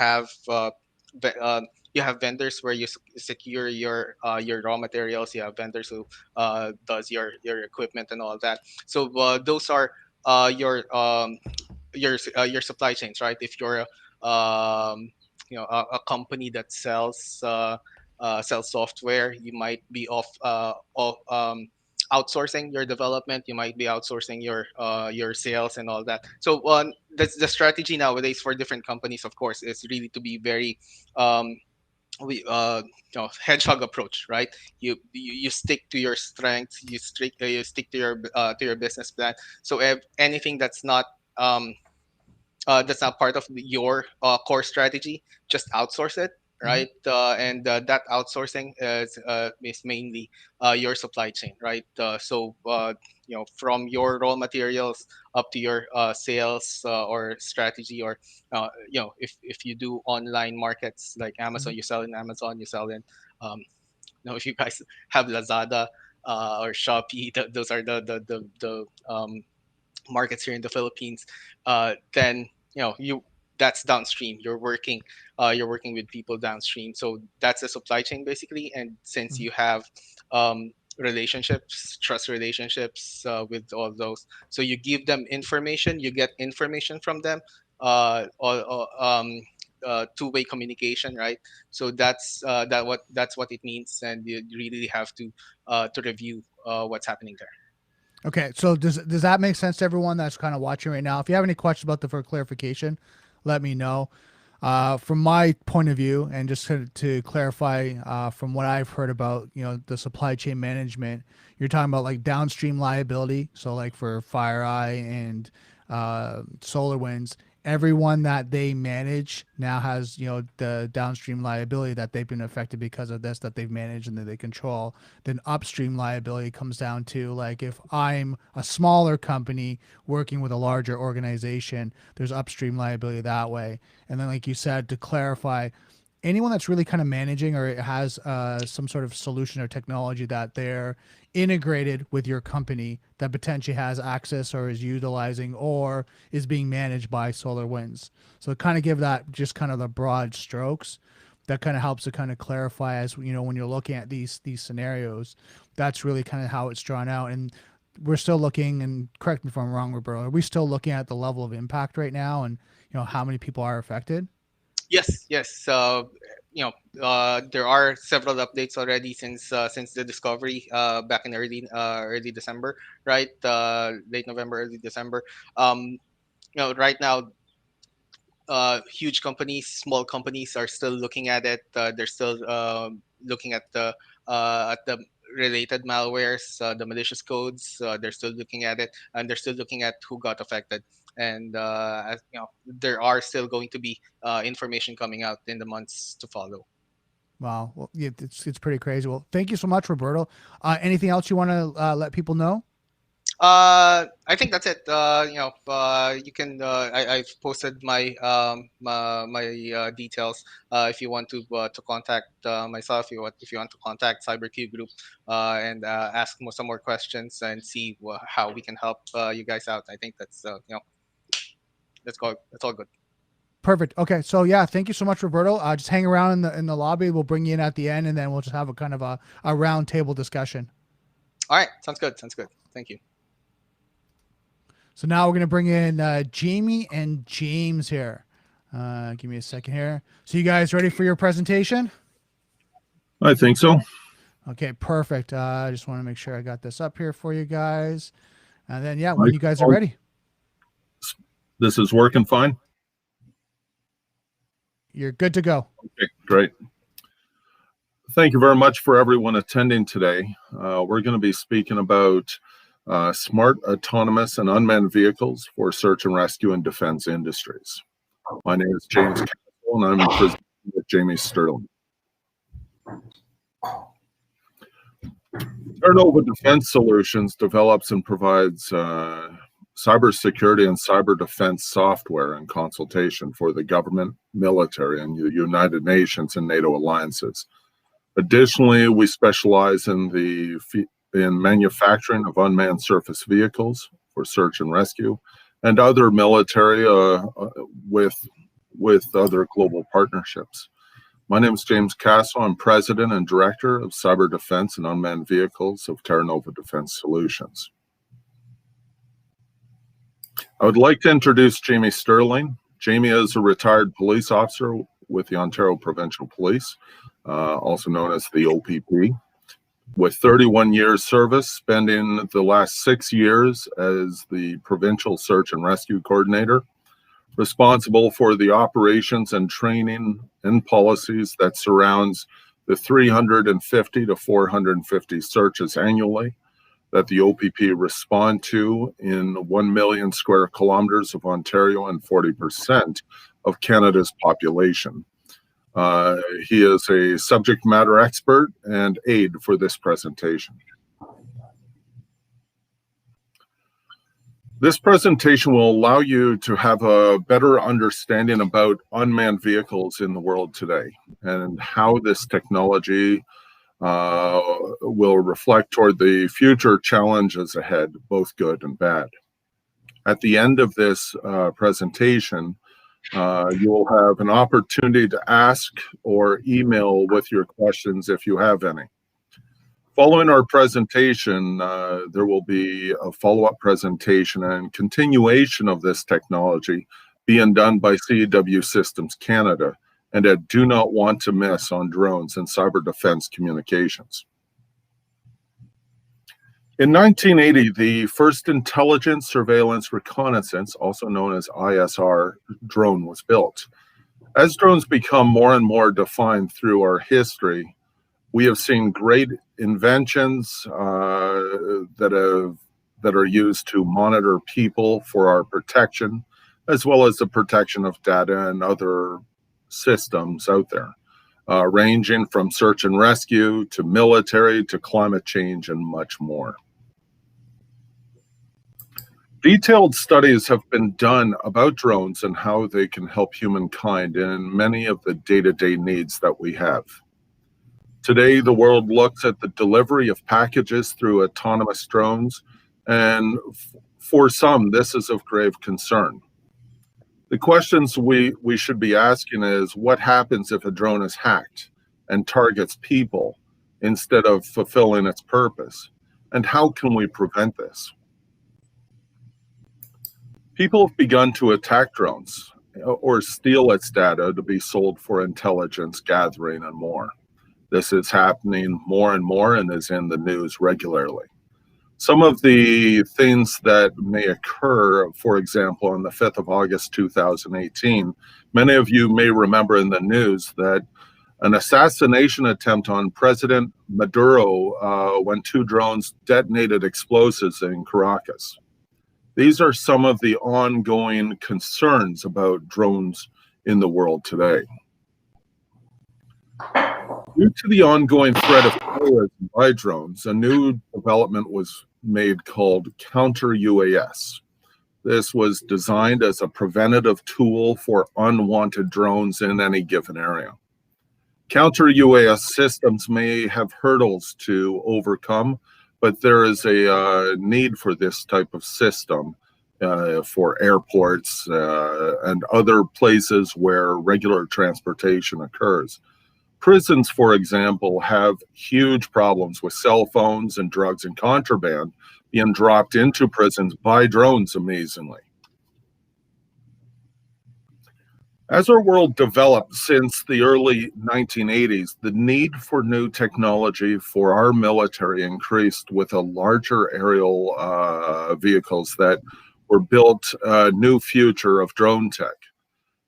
uh, you have vendors where you secure your raw materials. You have vendors who does your equipment and all of that. So those are your supply chains, right? If you're a company that sells software, you might be outsourcing your development. You might be outsourcing your sales and all that. So that's the strategy nowadays for different companies. Of course, is really to be very um, we hedgehog approach, right? You stick to your strengths. You stick to your business plan. So if anything that's not part of your core strategy, just outsource it, Mm-hmm. right? And that outsourcing is mainly your supply chain, right? From your raw materials up to your sales or strategy, or if you do online markets like Mm-hmm. Amazon, you sell in Amazon, you sell in um, if you guys have Lazada or Shopee, those are the markets here in the Philippines, then you that's downstream. You're working with people downstream. So that's a supply chain basically. And since Mm-hmm. you have relationships, trust relationships with all those, so you give them information, you get information from them, two-way communication, right? So that's what it means, and you really have to review what's happening there. Okay, so does that make sense to everyone that's kind of watching right now? If you have any questions about the for clarification, let me know. From my point of view, and just to clarify, from what I've heard about, the supply chain management, you're talking about like downstream liability. So like for FireEye and SolarWinds, everyone that they manage now has, the downstream liability that they've been affected because of this, that they've managed and that they control. Then upstream liability comes down to like if I'm a smaller company working with a larger organization, there's upstream liability that way. And then, like you said, to clarify, anyone that's really kind of managing or has some sort of solution or technology that they're integrated with your company that potentially has access or is utilizing or is being managed by SolarWinds. So kind of give that just kind of the broad strokes. That kind of helps to kind of clarify, as when you're looking at these scenarios, that's really kind of how it's drawn out. And we're still looking, and correct me if I'm wrong, Roberto, are we still looking at the level of impact right now and how many people are affected? Yes, yes. There are several updates already since the discovery back in early December, right? Late November, early December. Right now, huge companies, small companies are still looking at it. They're still looking at the related malwares, the malicious codes. They're still looking at it, and they're still looking at who got affected. And there are still going to be information coming out in the months to follow. Wow. Well, yeah, it's pretty crazy. Well, thank you so much, Roberto. Anything else you want to let people know? I think that's it. You can. I've posted my details. If you want to contact myself, if you want to contact CyberQ Group, and ask some more questions and see how we can help you guys out. I think that's all good. Perfect. Okay. So yeah, thank you so much, Roberto. Just hang around in the lobby. We'll bring you in at the end, and then we'll just have a kind of a round table discussion. All right, sounds good. Sounds good. Thank you. So now we're gonna bring in Jamie and James here. Give me a second here. So you guys ready for your presentation? I think so. Okay, perfect. I just want to make sure I got this up here for you guys. And then, yeah, when you guys are ready. This is working fine. You're good to go. Okay, great. Thank you very much for everyone attending today. We're going to be speaking about smart, autonomous, and unmanned vehicles for search and rescue and defense industries. My name is James Castle, and I'm presenting with Jamie Sterling. Terranova Defense Solutions develops and provides cybersecurity and cyber defense software and consultation for the government, military, and the United Nations and NATO alliances. Additionally, we specialize in manufacturing of unmanned surface vehicles for search and rescue and other military with other global partnerships. My name is James Castle. I'm President and Director of Cyber Defense and Unmanned Vehicles of Terranova Defense Solutions. I would like to introduce Jamie Sterling. Jamie is a retired police officer with the Ontario Provincial Police, also known as the OPP, with 31 years service, spending the last 6 years as the Provincial Search and Rescue Coordinator, responsible for the operations and training and policies that surrounds the 350 to 450 searches annually that the OPP respond to in 1 million square kilometers of Ontario and 40% of Canada's population. He is a subject matter expert and aide for this presentation. This presentation will allow you to have a better understanding about unmanned vehicles in the world today and how this technology will reflect toward the future challenges ahead, both good and bad. At the end of this presentation, you will have an opportunity to ask or email with your questions if you have any. Following our presentation, there will be a follow-up presentation and continuation of this technology being done by CEW Systems Canada and a do not want to miss on drones and cyber defense communications. In 1980, the first intelligence, surveillance, reconnaissance, also known as ISR, drone was built. As drones become more and more defined through our history, we have seen great inventions that are used to monitor people for our protection, as well as the protection of data and other systems out there, ranging from search and rescue to military to climate change and much more. Detailed studies have been done about drones and how they can help humankind in many of the day-to-day needs that we have. Today, the world looks at the delivery of packages through autonomous drones, and for some, this is of grave concern. The questions we should be asking is, what happens if a drone is hacked and targets people instead of fulfilling its purpose? And how can we prevent this? People have begun to attack drones or steal its data to be sold for intelligence gathering and more. This is happening more and more and is in the news regularly. Some of the things that may occur, for example, on the 5th of August 2018, many of you may remember in the news that an assassination attempt on President Maduro when 2 drones detonated explosives in Caracas. These are some of the ongoing concerns about drones in the world today. Due to the ongoing threat of terrorism by drones, a new development was made called counter-UAS. This was designed as a preventative tool for unwanted drones in any given area. Counter-UAS systems may have hurdles to overcome, but there is a need for this type of system for airports and other places where regular transportation occurs. Prisons, for example, have huge problems with cell phones and drugs and contraband being dropped into prisons by drones, amazingly. As our world developed since the early 1980s, the need for new technology for our military increased with a larger aerial vehicles that were built a new future of drone tech.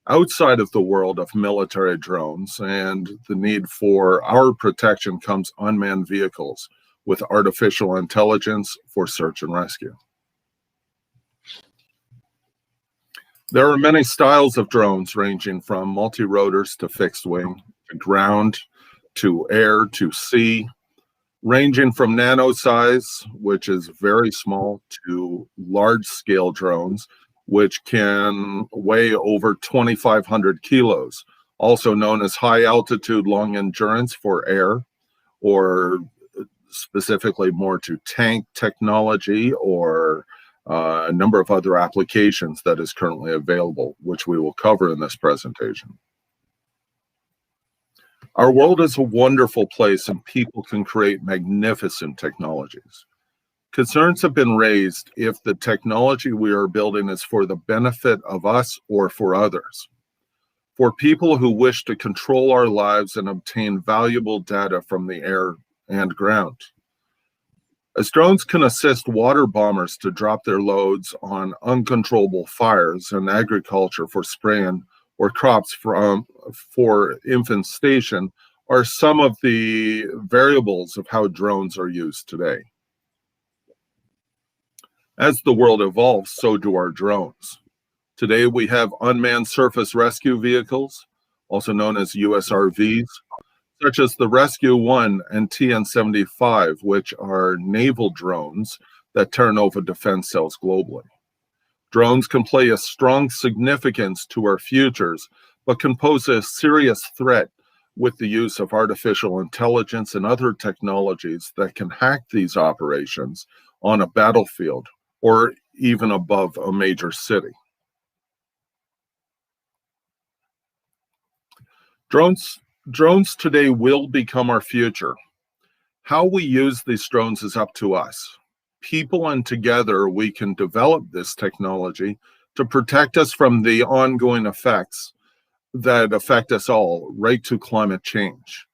Outside of the world of military drones and the need for our protection comes unmanned vehicles with artificial intelligence for search and rescue. There are many styles of drones ranging from multi-rotors to fixed wing to ground to air to sea, ranging from nano size, which is very small, to large scale drones, which can weigh over 2,500 kilos, also known as high altitude long endurance for air, or specifically more to tank technology, or a number of other applications that is currently available, which we will cover in this presentation. Our world is a wonderful place and people can create magnificent technologies. Concerns have been raised if the technology we are building is for the benefit of us or for others. For people who wish to control our lives and obtain valuable data from the air and ground. As drones can assist water bombers to drop their loads on uncontrollable fires and agriculture for spraying or crops for infestation, are some of the variables of how drones are used today. As the world evolves, so do our drones. Today we have unmanned surface rescue vehicles, also known as USRVs, such as the Rescue 1 and TN-75, which are naval drones that Terranova defense sells globally. Drones can play a strong significance to our futures, but can pose a serious threat with the use of artificial intelligence and other technologies that can hack these operations on a battlefield or even above a major city. Drones today will become our future. How we use these drones is up to us. People and together we can develop this technology to protect us from the ongoing effects that affect us all, right to climate change.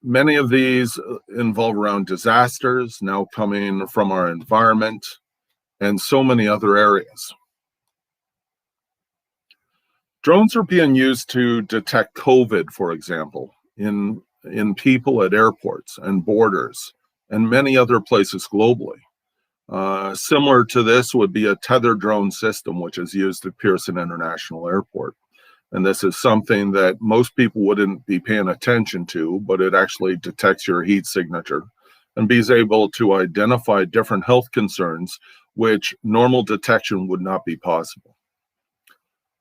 Many of these involve around disasters now coming from our environment and so many other areas. Drones are being used to detect COVID, for example, in people at airports and borders and many other places globally. Similar to this would be a tethered drone system, which is used at Pearson International Airport. And this is something that most people wouldn't be paying attention to, but it actually detects your heat signature and is able to identify different health concerns, which normal detection would not be possible.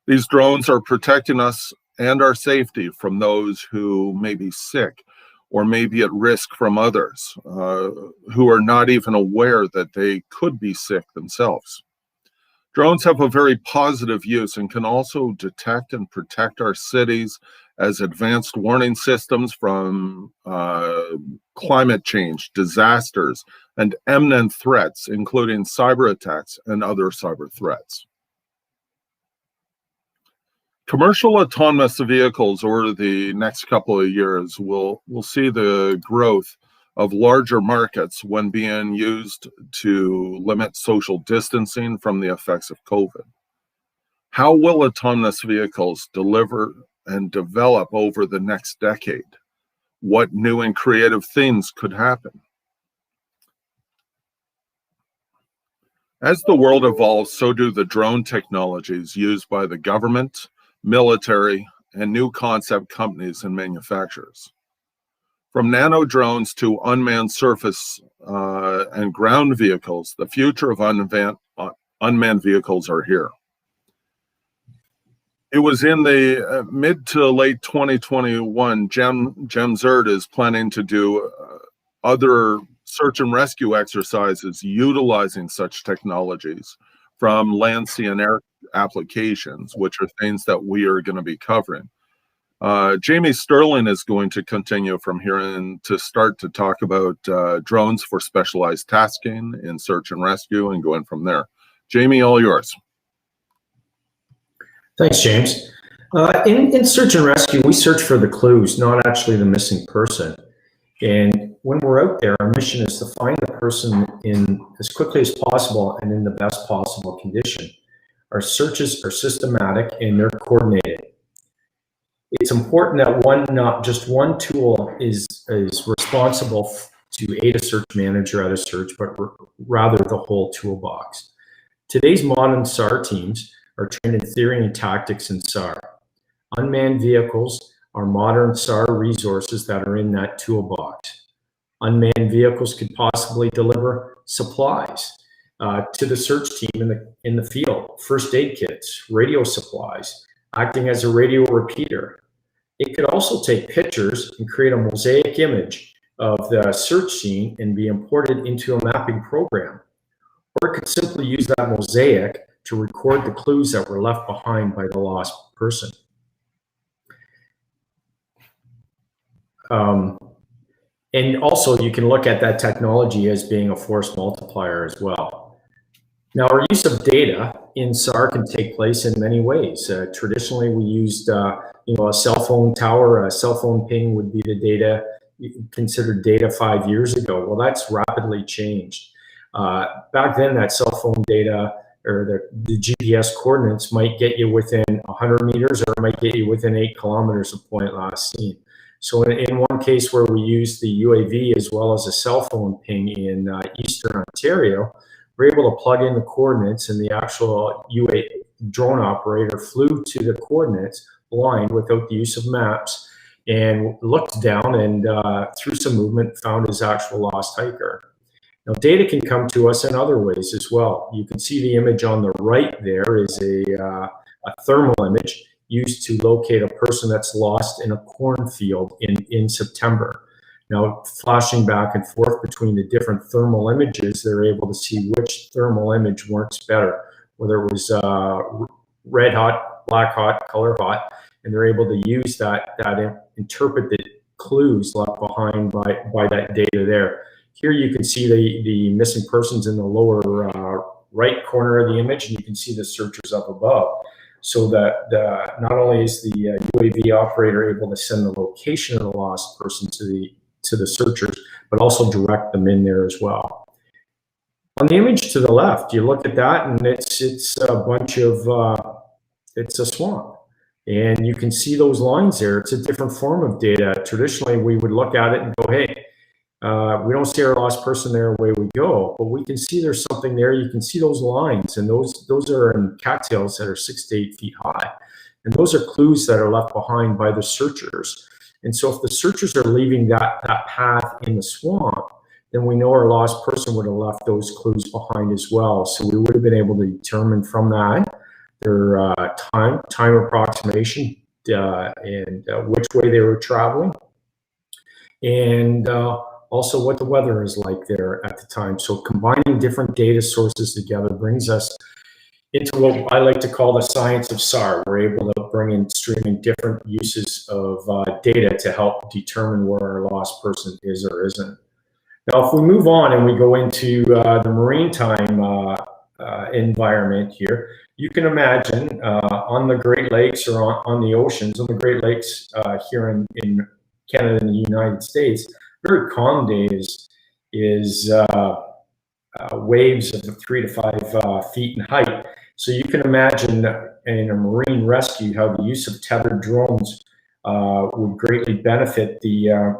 These drones are protecting us and our safety from those who may be sick or may be at risk from others who are not even aware that they could be sick themselves. Drones have a very positive use and can also detect and protect our cities as advanced warning systems from climate change, disasters, and imminent threats, including cyber attacks and other cyber threats. Commercial autonomous vehicles over the next couple of years will see the growth of larger markets when being used to limit social distancing from the effects of COVID. How will autonomous vehicles deliver and develop over the next decade? What new and creative things could happen? As the world evolves, so do the drone technologies used by the government, military, and new concept companies and manufacturers. From nano drones to unmanned surface and ground vehicles, the future of unmanned vehicles are here. It was in the mid to late 2021, GEMZERD is planning to do other search and rescue exercises utilizing such technologies from land, sea, and air applications, which are things that we are going to be covering. Jamie Sterling is going to continue from here and to start to talk about drones for specialized tasking in search and rescue and going from there. Jamie, all yours. Thanks, James. In search and rescue, we search for the clues, not actually the missing person. And when we're out there, our mission is to find the person in as quickly as possible and in the best possible condition. Our searches are systematic and they're coordinated. It's important that not just one tool is responsible to aid a search manager at a search, but rather the whole toolbox. Today's modern SAR teams are trained in theory and tactics in SAR. Unmanned vehicles are modern SAR resources that are in that toolbox. Unmanned vehicles could possibly deliver supplies to the search team in the field, first aid kits, radio supplies, acting as a radio repeater. It could also take pictures and create a mosaic image of the search scene and be imported into a mapping program. Or it could simply use that mosaic to record the clues that were left behind by the lost person. And also, you can look at that technology as being a force multiplier as well. Now, our use of data in SAR can take place in many ways. Traditionally, we used a cell phone tower. A cell phone ping would be the data considered data 5 years ago. Well, that's rapidly changed. Back then, that cell phone data or the GPS coordinates might get you within 100 meters, or it might get you within 8 kilometers of point last seen. So in one case where we used the UAV as well as a cell phone ping in Eastern Ontario, we're able to plug in the coordinates, and the actual UAV drone operator flew to the coordinates blind without the use of maps and looked down and through some movement found his actual lost hiker. Now, data can come to us in other ways as well. You can see the image on the right there is a thermal image used to locate a person that's lost in a cornfield in September. Now, flashing back and forth between the different thermal images, they're able to see which thermal image works better, whether it was red hot, black hot, color hot, and they're able to use that interpret the clues left behind by that data there. Here you can see the missing persons in the lower right corner of the image, and you can see the searchers up above. So that not only is the UAV operator able to send the location of the lost person to the searchers, but also direct them in there as well. On the image to the left, you look at that, and it's a bunch of it's a swamp, and you can see those lines there. It's a different form of data. Traditionally, we would look at it and go, "Hey, we don't see our lost person there, away we go." But we can see there's something there. You can see those lines, and those are in cattails that are 6 to 8 feet high. And those are clues that are left behind by the searchers. And so if the searchers are leaving that path in the swamp, then we know our lost person would have left those clues behind as well. So we would have been able to determine from that their time approximation, and which way they were traveling, and also what the weather is like there at the time. So combining different data sources together brings us into what I like to call the science of SAR. We're able to bring in streaming different uses of data to help determine where our lost person is or isn't. Now, if we move on and we go into the maritime environment here, you can imagine on the Great Lakes or on the oceans, on the Great Lakes here in Canada and the United States, very calm days is waves of 3 to 5 feet in height. So you can imagine in a marine rescue how the use of tethered drones would greatly benefit the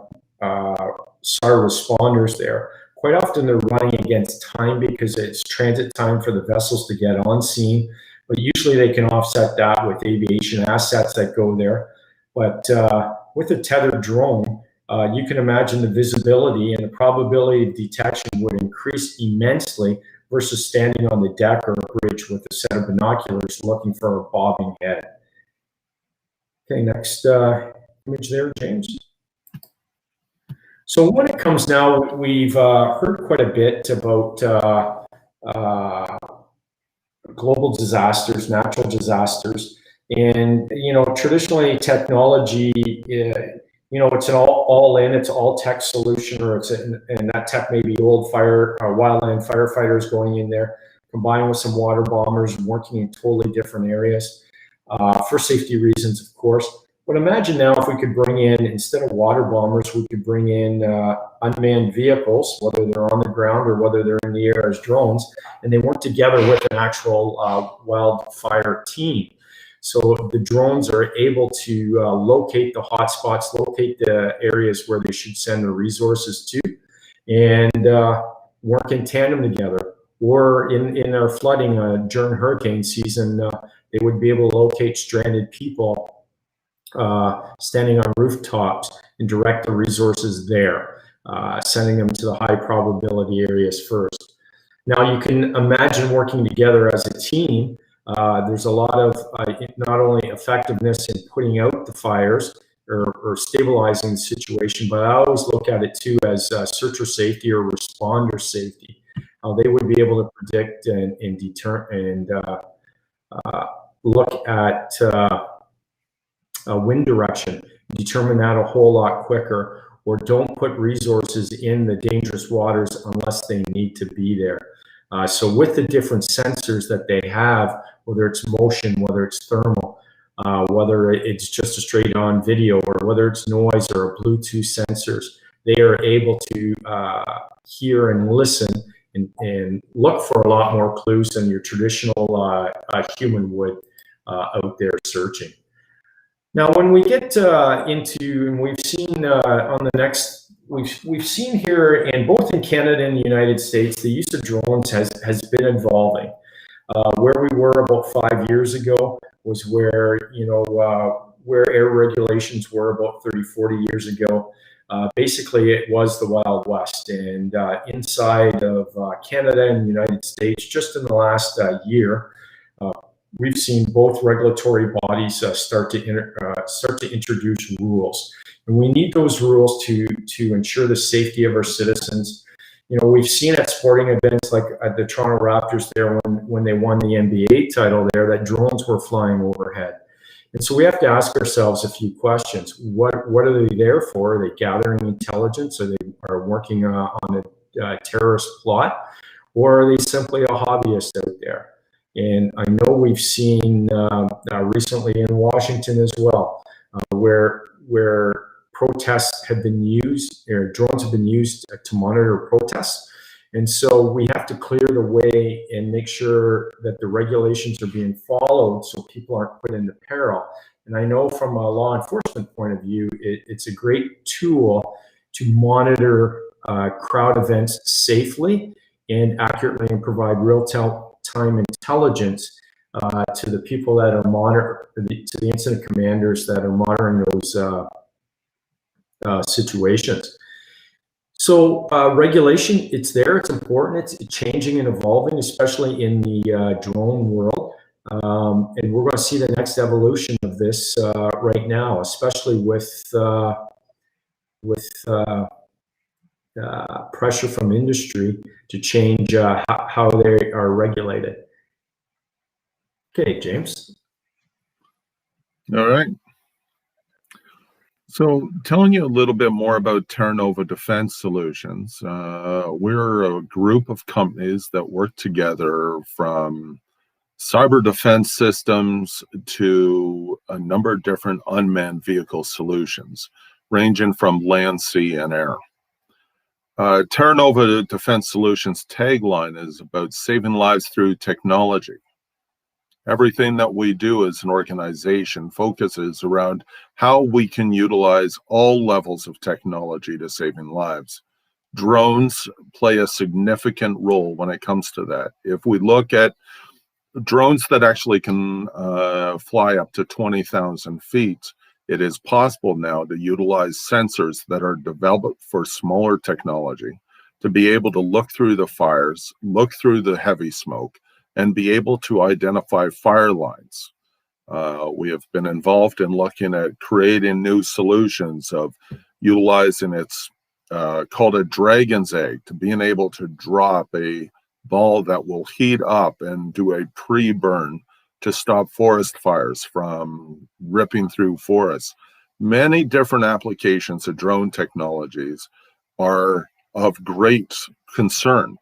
SAR responders there. Quite often they're running against time because it's transit time for the vessels to get on scene, but usually they can offset that with aviation assets that go there. But with a tethered drone, you can imagine the visibility and the probability of detection would increase immensely versus standing on the deck or a bridge with a set of binoculars looking for a bobbing head. Okay, next image there, James. So when it comes now, we've heard quite a bit about global disasters, natural disasters, and traditionally technology, it's an all in, it's all tech solution, or and that tech may be old wildland firefighters going in there, combined with some water bombers and working in totally different areas for safety reasons, of course. But imagine now if we could bring in, instead of water bombers, we could bring in unmanned vehicles, whether they're on the ground or whether they're in the air as drones, and they work together with an actual wildfire team. So the drones are able to locate the hotspots, locate the areas where they should send the resources to, and work in tandem together. Or in our flooding during hurricane season, they would be able to locate stranded people standing on rooftops and direct the resources there, sending them to the high probability areas first. Now you can imagine working together as a team. There's a lot of not only effectiveness in putting out the fires or stabilizing the situation, but I always look at it too as searcher safety or responder safety. How they would be able to predict and deter and look at wind direction, determine that a whole lot quicker, or don't put resources in the dangerous waters unless they need to be there. So with the different sensors that they have, whether it's motion, whether it's thermal, whether it's just a straight on video, or whether it's noise or Bluetooth sensors, they are able to hear and listen and look for a lot more clues than your traditional human would out there searching. Now, when we get into, and we've seen on the next, we've seen here, and both in Canada and the United States, the use of drones has been evolving. Where we were about 5 years ago was where, where air regulations were about 30, 40 years ago. Basically, it was the Wild West. And inside of Canada and the United States, just in the last year, we've seen both regulatory bodies start to introduce rules. And we need those rules to ensure the safety of our citizens. We've seen at sporting events like at the Toronto Raptors there when they won the NBA title there, that drones were flying overhead. And so we have to ask ourselves a few questions. What are they there for? Are they gathering intelligence? Are they working on a terrorist plot? Or are they simply a hobbyist out there? And I know we've seen recently in Washington as well, where protests have been used, or drones have been used to monitor protests. And so we have to clear the way and make sure that the regulations are being followed so people aren't put into peril. And I know from a law enforcement point of view, it's a great tool to monitor crowd events safely and accurately and provide real-time intelligence to the people that are to the incident commanders that are monitoring those situations. So regulation, it's there, it's important, it's changing and evolving, especially in the drone world. And we're going to see the next evolution of this right now, especially with pressure from industry to change how they are regulated. Okay, James. All right. So telling you a little bit more about Terranova Defense Solutions, we're a group of companies that work together from cyber defense systems to a number of different unmanned vehicle solutions, ranging from land, sea, and air. Terranova Defense Solutions tagline is about saving lives through technology. Everything that we do as an organization focuses around how we can utilize all levels of technology to saving lives. Drones play a significant role when it comes to that. If we look at drones that actually can fly up to 20,000 feet, it is possible now to utilize sensors that are developed for smaller technology to be able to look through the fires, look through the heavy smoke, and be able to identify fire lines. We have been involved in looking at creating new solutions of utilizing it's called a dragon's egg, to being able to drop a ball that will heat up and do a pre-burn to stop forest fires from ripping through forests. Many different applications of drone technologies are of great concern.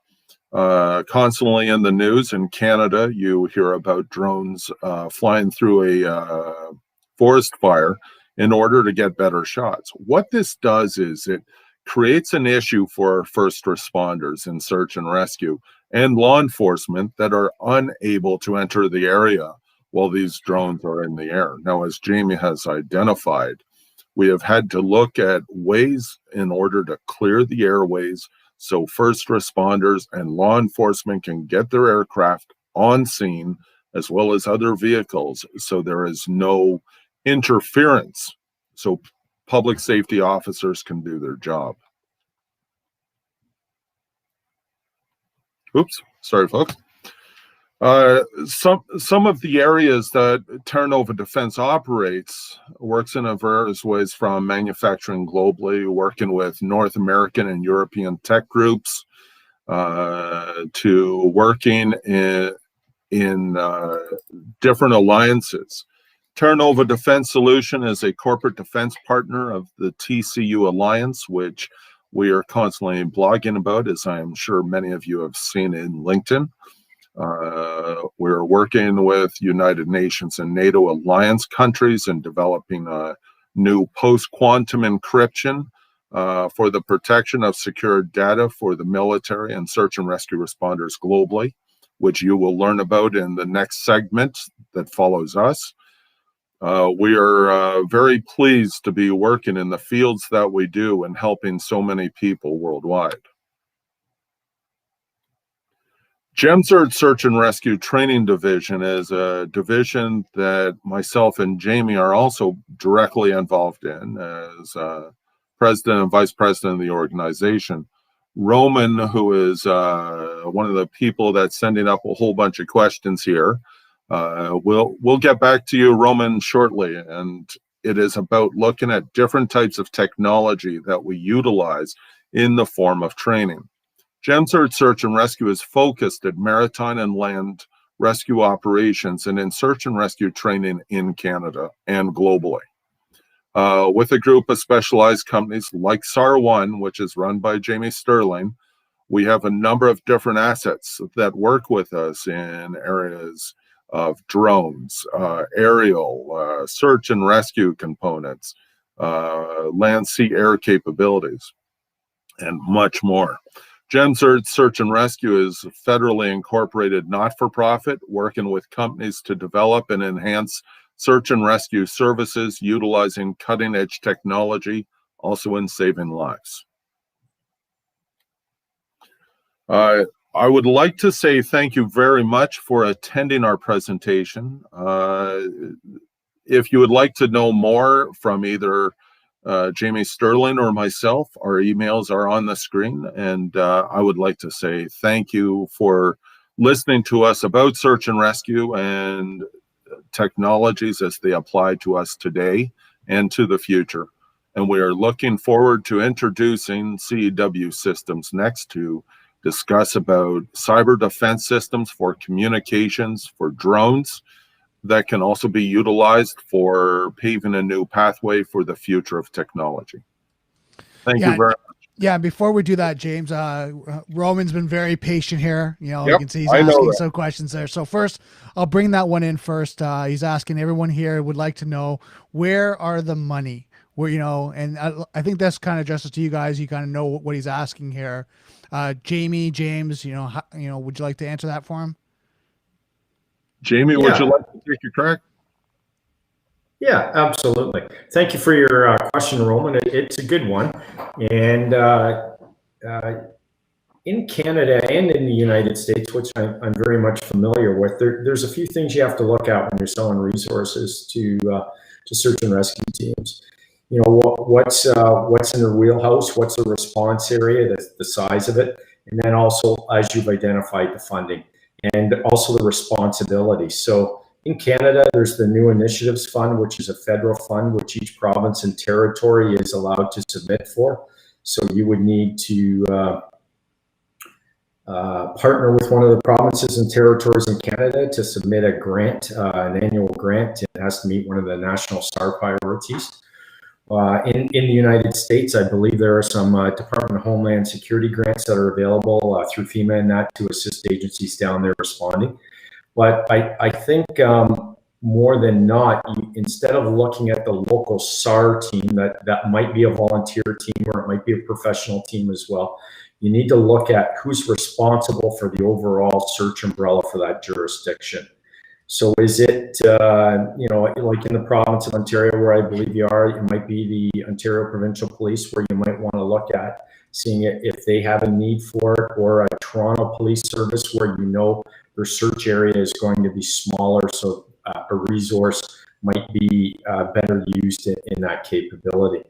Constantly in the news in Canada, you hear about drones flying through a forest fire in order to get better shots. What this does is it creates an issue for first responders in search and rescue and law enforcement that are unable to enter the area while these drones are in the air. Now, as Jamie has identified, we have had to look at ways in order to clear the airways so first responders and law enforcement can get their aircraft on scene as well as other vehicles, so there is no interference so public safety officers can do their job. Oops, sorry, folks. Some of the areas that Terranova Defense operates works in various ways, from manufacturing globally, working with North American and European tech groups, to working in different alliances. Terranova Defense Solution is a corporate defense partner of the TCU Alliance, which we are constantly blogging about, as I am sure many of you have seen in LinkedIn. We're working with United Nations and NATO alliance countries in developing a new post-quantum encryption for the protection of secure data for the military and search and rescue responders globally, which you will learn about in the next segment that follows us. We are very pleased to be working in the fields that we do and helping so many people worldwide. GEMSERT Search and Rescue Training Division is a division that myself and Jamie are also directly involved in as president and vice president of the organization. Roman, who is one of the people that's sending up a whole bunch of questions here, we'll get back to you, Roman, shortly. And it is about looking at different types of technology that we utilize in the form of training. GEMSERT Search and Rescue is focused at maritime and land rescue operations and in search and rescue training in Canada and globally. With a group of specialized companies like SAR1, which is run by Jamie Sterling, we have a number of different assets that work with us in areas of drones, aerial, search and rescue components, land, sea, air capabilities, and much more. GEMSERT Search and Rescue is a federally incorporated not-for-profit working with companies to develop and enhance search and rescue services utilizing cutting-edge technology, also in saving lives. I would like to say thank you very much for attending our presentation. If you would like to know more from either Jamie Sterling or myself, our emails are on the screen, and I would like to say thank you for listening to us about search and rescue and technologies as they apply to us today and to the future. And we are looking forward to introducing CEW Systems next to discuss about cyber defense systems for communications for drones that can also be utilized for paving a new pathway for the future of technology. Thank you very much. Yeah, before we do that, James, Roman's been very patient here. You know, Yep, you can see he's asking some questions there. So first, I'll bring that one in first. He's asking, everyone here would like to know, where are the money? Where, you know, and I think that's kind of justice to you guys. You kind of know what he's asking here. Jamie, James, you know, would you like to answer that for him? Jamie, would you like to take a crack? Yeah, absolutely. Thank you for your question, Roman. It's a good one. And in Canada and in the United States, which I'm very much familiar with, there's a few things you have to look at when you're selling resources to search and rescue teams. You know, what's in their wheelhouse, what's the response area, the size of it, and then also, as you've identified, the funding, and also the responsibility. So in Canada, there's the New Initiatives Fund, which is a federal fund which each province and territory is allowed to submit for. So you would need to partner with one of the provinces and territories in Canada to submit a grant, an annual grant. It has to meet one of the national STAR priorities. In the United States, I believe there are some Department of Homeland Security grants that are available through FEMA and that to assist agencies down there responding. But I think more than not, instead of looking at the local SAR team, that might be a volunteer team or it might be a professional team as well, you need to look at who's responsible for the overall search umbrella for that jurisdiction. So is it, you know, like in the province of Ontario, where I believe you are, it might be the Ontario Provincial Police, where you might want to look at seeing if they have a need for it, or a Toronto Police Service, where you know their search area is going to be smaller, so a resource might be better used in that capability.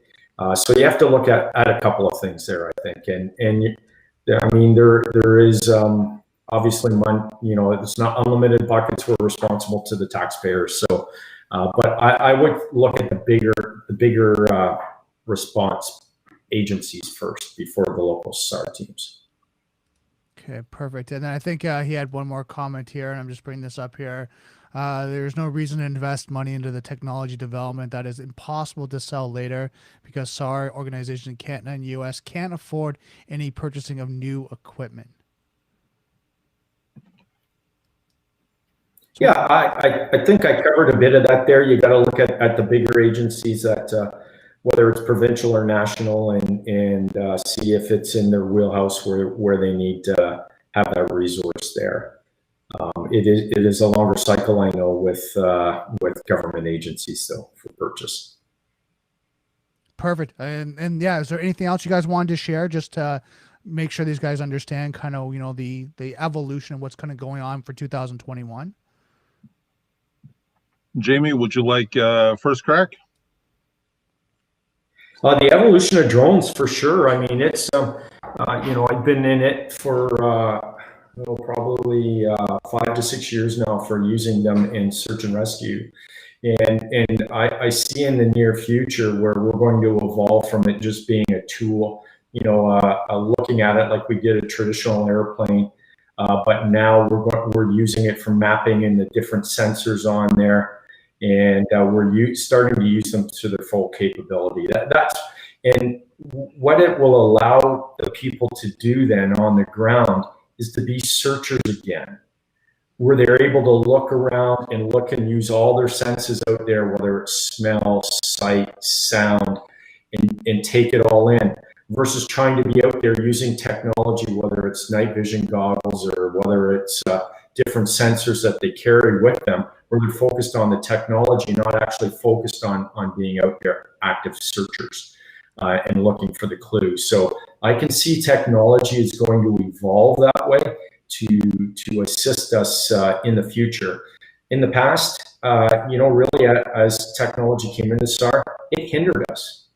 So you have to look at a couple of things there, I think. And I mean, there is obviously, it's not unlimited buckets. We're responsible to the taxpayers. So, but I would look at the bigger response agencies first before the local SAR teams. Okay, perfect. And then I think he had one more comment here, and I'm just bringing this up here. There's no reason to invest money into the technology development that is impossible to sell later because SAR organizations in Canada and US can't afford any purchasing of new equipment. Yeah, I think I covered a bit of that there. You got to look at the bigger agencies that, whether it's provincial or national, and see if it's in their wheelhouse where they need to have that resource there. It is a longer cycle, I know, with government agencies though for purchase. Perfect. And yeah, is there anything else you guys wanted to share just to make sure these guys understand kind of, the evolution of what's kind of going on for 2021? Jamie, would you like first crack? The evolution of drones, for sure. I mean, it's I've been in it for probably 5 to 6 years now for using them in search and rescue, and I see in the near future where we're going to evolve from it just being a tool, looking at it like we did a traditional airplane, but now we're using it for mapping and the different sensors on there. And we're starting to use them to their full capability. And what it will allow the people to do then on the ground is to be searchers again, where they're able to look around and use all their senses out there, whether it's smell, sight, sound, and take it all in, versus trying to be out there using technology, whether it's night vision goggles or whether it's different sensors that they carry with them, where they're focused on the technology, not actually focused on being out there active searchers and looking for the clues. So I can see technology is going to evolve that way to assist us in the future. In the past, really as technology came into SAR, it hindered us.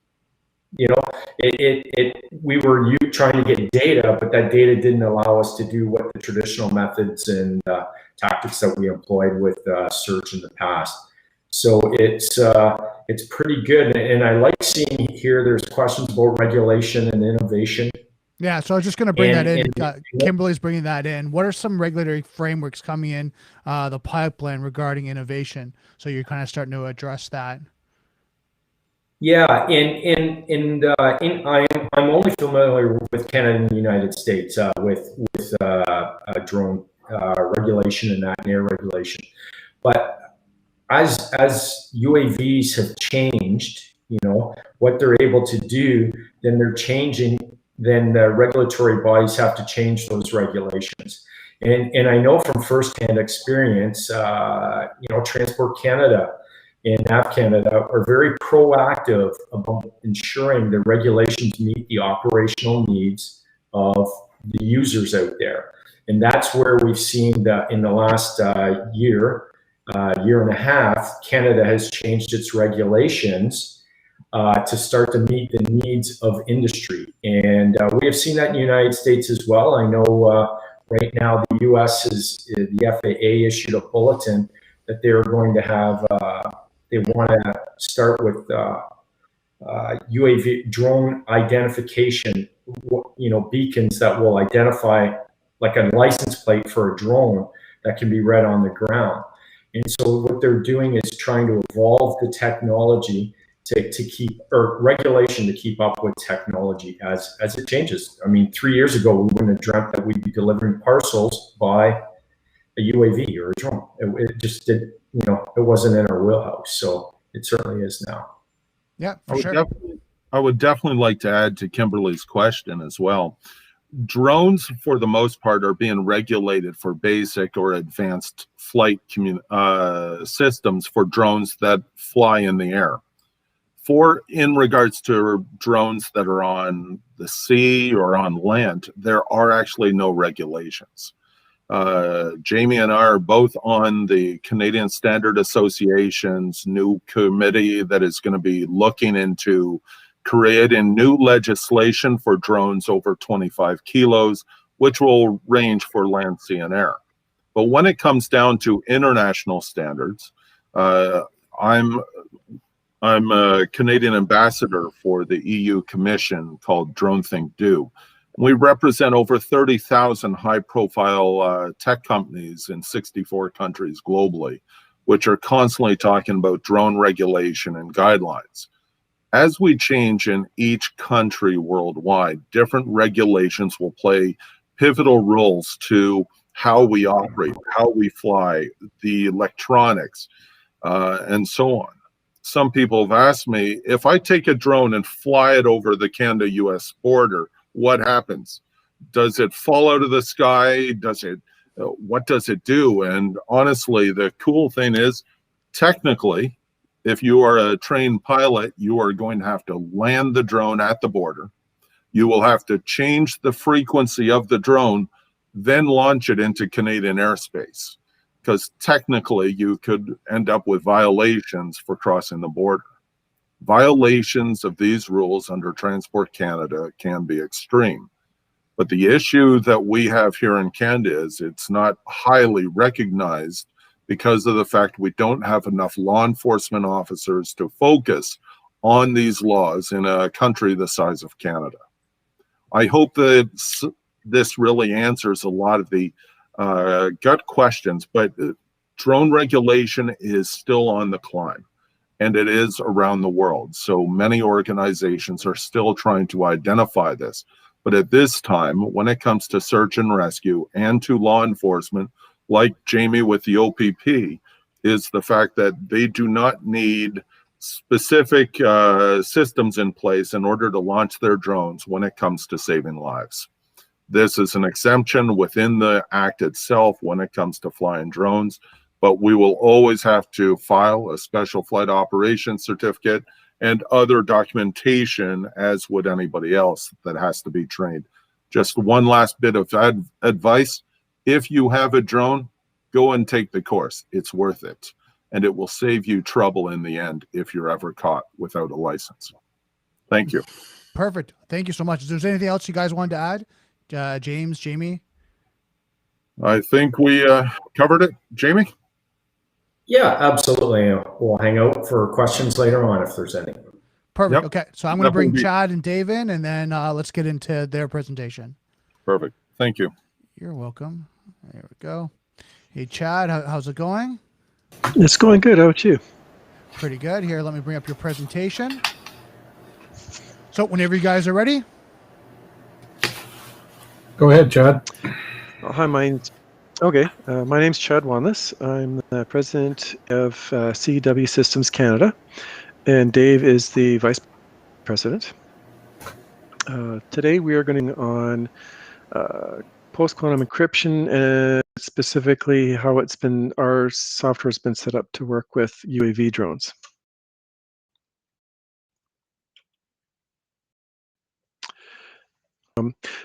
We were trying to get data, but that data didn't allow us to do what the traditional methods and tactics that we employed with search in the past. So it's pretty good, and I like seeing here. There's questions about regulation and innovation. Yeah, so I was just going to bring that in. Kimberly's bringing that in. What are some regulatory frameworks coming in the pipeline regarding innovation? So you're kind of starting to address that. Yeah, I'm only familiar with Canada and the United States with drone regulation and that, and air regulation. But as UAVs have changed, what they're able to do, then they're changing. Then the regulatory bodies have to change those regulations. And I know from firsthand experience, Transport Canada and NAV Canada are very proactive about ensuring the regulations meet the operational needs of the users out there. And that's where we've seen that in the last year and a half, Canada has changed its regulations to start to meet the needs of industry. And we have seen that in the United States as well. I know right now the US the FAA issued a bulletin that they're going to have they want to start with UAV drone identification, beacons that will identify like a license plate for a drone that can be read on the ground. And so what they're doing is trying to evolve the technology to keep, or regulation to keep up with technology as it changes. I mean, 3 years ago, we wouldn't have dreamt that we'd be delivering parcels by a UAV or a drone. It just did. It wasn't in our wheelhouse, so it certainly is now. Yeah, for sure. I would definitely like to add to Kimberly's question as well. Drones, for the most part, are being regulated for basic or advanced flight systems for drones that fly in the air. In regards to drones that are on the sea or on land, there are actually no regulations. Jamie and I are both on the Canadian Standard Association's new committee that is going to be looking into creating new legislation for drones over 25 kilos, which will range for land, sea, and air. But when it comes down to international standards, I'm a Canadian ambassador for the EU Commission called Drone Think Do. We represent over 30,000 high-profile tech companies in 64 countries globally, which are constantly talking about drone regulation and guidelines. As we change in each country worldwide, different regulations will play pivotal roles to how we operate, how we fly, the electronics, and so on. Some people have asked me, if I take a drone and fly it over the Canada-US border, what happens? Does it fall out of the sky? What does it do? And honestly, the cool thing is, technically, if you are a trained pilot, you are going to have to land the drone at the border. You will have to change the frequency of the drone, then launch it into Canadian airspace, because technically you could end up with violations for crossing the border. Violations of these rules under Transport Canada can be extreme. But the issue that we have here in Canada is it's not highly recognized because of the fact we don't have enough law enforcement officers to focus on these laws in a country the size of Canada. I hope that this really answers a lot of the gut questions, but drone regulation is still on the climb, and it is around the world. So many organizations are still trying to identify this. But at this time, when it comes to search and rescue and to law enforcement, like Jamie with the OPP, is the fact that they do not need specific systems in place in order to launch their drones when it comes to saving lives. This is an exemption within the act itself when it comes to flying drones, but we will always have to file a special flight operations certificate and other documentation, as would anybody else that has to be trained. Just one last bit of advice. If you have a drone, go and take the course. It's worth it. And it will save you trouble in the end if you're ever caught without a license. Thank you. Perfect. Thank you so much. Is there anything else you guys wanted to add? James, Jamie? I think we covered it. Jamie? Yeah, absolutely. We'll hang out for questions later on if there's any. Perfect. Yep. Okay. So I'm going to bring Definitely. Chad and Dave in, and then let's get into their presentation. Perfect. Thank you. You're welcome. There we go. Hey, Chad, how's it going? It's going good. How about you? Pretty good. Here, let me bring up your presentation. So whenever you guys are ready. Go ahead, Chad. Oh, hi, my name's Chad Wanless. I'm the president of CW Systems Canada, and Dave is the vice president. Today we are going on post-quantum encryption and specifically how our software has been set up to work with UAV drones.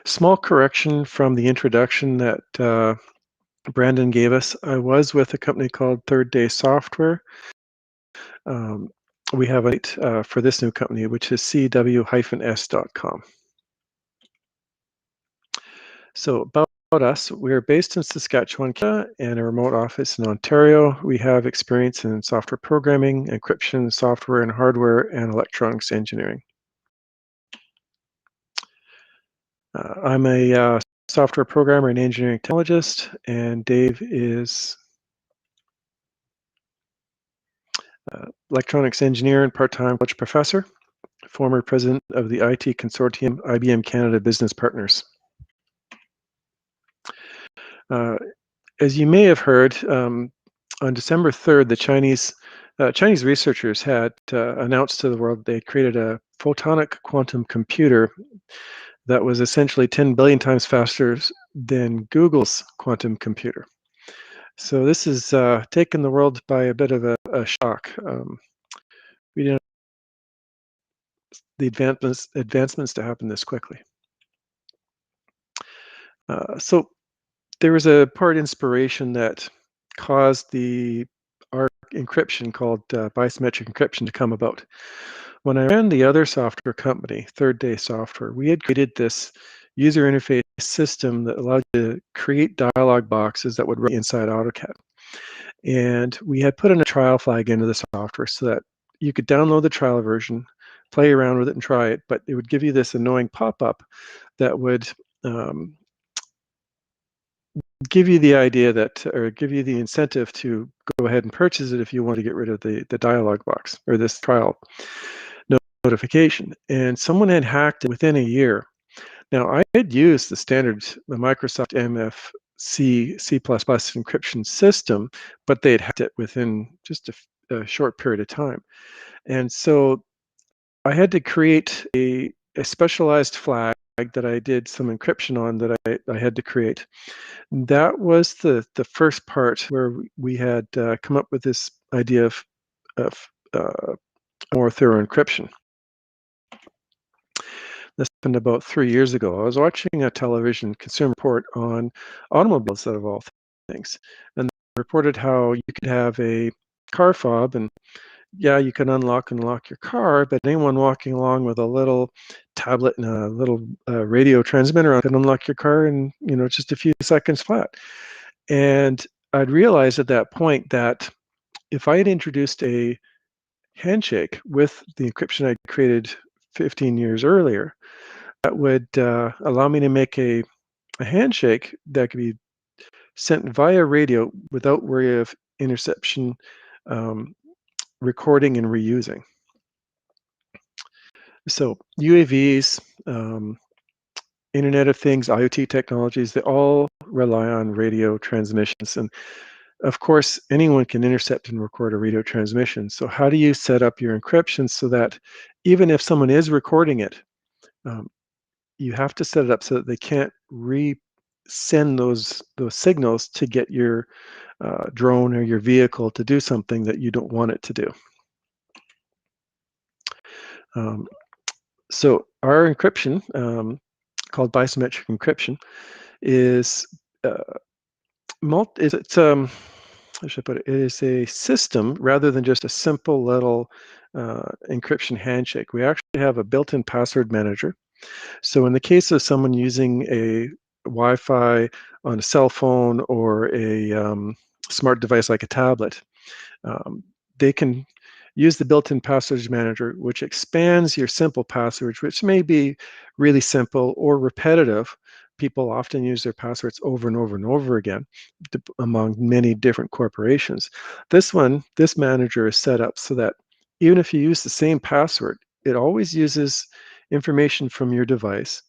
Small correction from the introduction that Brandon gave us. I was with a company called Third Day Software. We have a site for this new company, which is cw-s.com. So about us, we're based in Saskatchewan, Canada, and a remote office in Ontario. We have experience in software programming, encryption, software and hardware, and electronics engineering. I'm a software programmer and engineering technologist, and Dave is electronics engineer and part-time college professor, former president of the IT consortium, IBM Canada Business Partners. As you may have heard, on December 3rd, the Chinese researchers had announced to the world they created a photonic quantum computer that was essentially 10 billion times faster than Google's quantum computer. So this has taken the world by a bit of a shock. We didn't the advancements to happen this quickly. So there was a part inspiration that caused our encryption called bisymmetric encryption to come about. When I ran the other software company, Third Day Software, we had created this user interface system that allowed you to create dialog boxes that would run inside AutoCAD. And we had put in a trial flag into the software so that you could download the trial version, play around with it and try it, but it would give you this annoying pop-up that would give you the idea that, or give you the incentive to go ahead and purchase it if you want to get rid of the dialog box or this trial notification. And someone had hacked it within a year. Now, I had used the standard Microsoft MFC C++ encryption system, but they had hacked it within just a short period of time. And so I had to create a specialized flag that I did some encryption on that I had to create. That was the first part where we had come up with this idea of more thorough encryption. This happened about 3 years ago. I was watching a television consumer report on automobiles, out of all things, and they reported how you could have a car fob, and yeah, you can unlock and lock your car, but anyone walking along with a little tablet and a little radio transmitter on can unlock your car in just a few seconds flat. And I'd realized at that point that if I had introduced a handshake with the encryption I'd created 15 years earlier, that would allow me to make a handshake that could be sent via radio without worry of interception, recording, and reusing. So UAVs, Internet of Things, IoT technologies, they all rely on radio transmissions. And of course, anyone can intercept and record a radio transmission. So how do you set up your encryption so that even if someone is recording it, you have to set it up so that they can't send those signals to get your drone or your vehicle to do something that you don't want it to do. So our encryption, called bisymmetric encryption, is how should I put it? It is a system rather than just a simple little encryption handshake. We actually have a built-in password manager. So in the case of someone using a Wi-Fi on a cell phone or a smart device like a tablet, they can use the built-in password manager, which expands your simple passwords, which may be really simple or repetitive. People often use their passwords over and over and over again among many different corporations. This manager is set up so that even if you use the same password, it always uses information from your device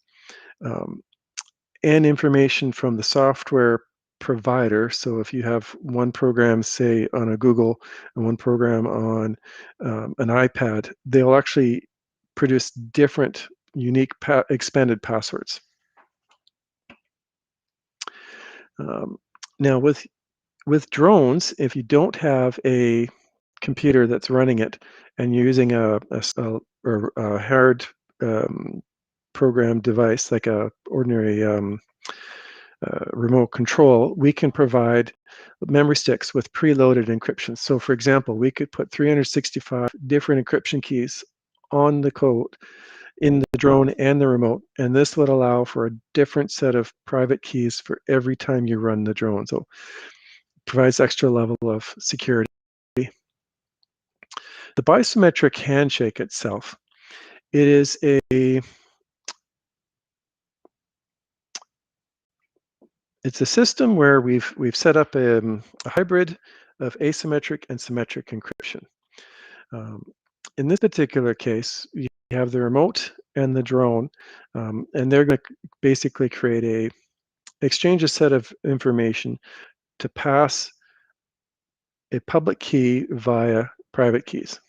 and information from the software provider. So if you have one program, say on a Google, and one program on an iPad, they'll actually produce different unique expanded passwords. Now with drones, if you don't have a computer that's running it and you're using a hard program device like a ordinary remote control, we can provide memory sticks with preloaded encryption. So for example, we could put 365 different encryption keys on the code in the drone and the remote, and this would allow for a different set of private keys for every time you run the drone. So it provides extra level of security. The bisymmetric handshake itself, it is it's a system where we've set up a hybrid of asymmetric and symmetric encryption. In this particular case, you have the remote and the drone, and they're going to basically exchange a set of information to pass a public key via private keys.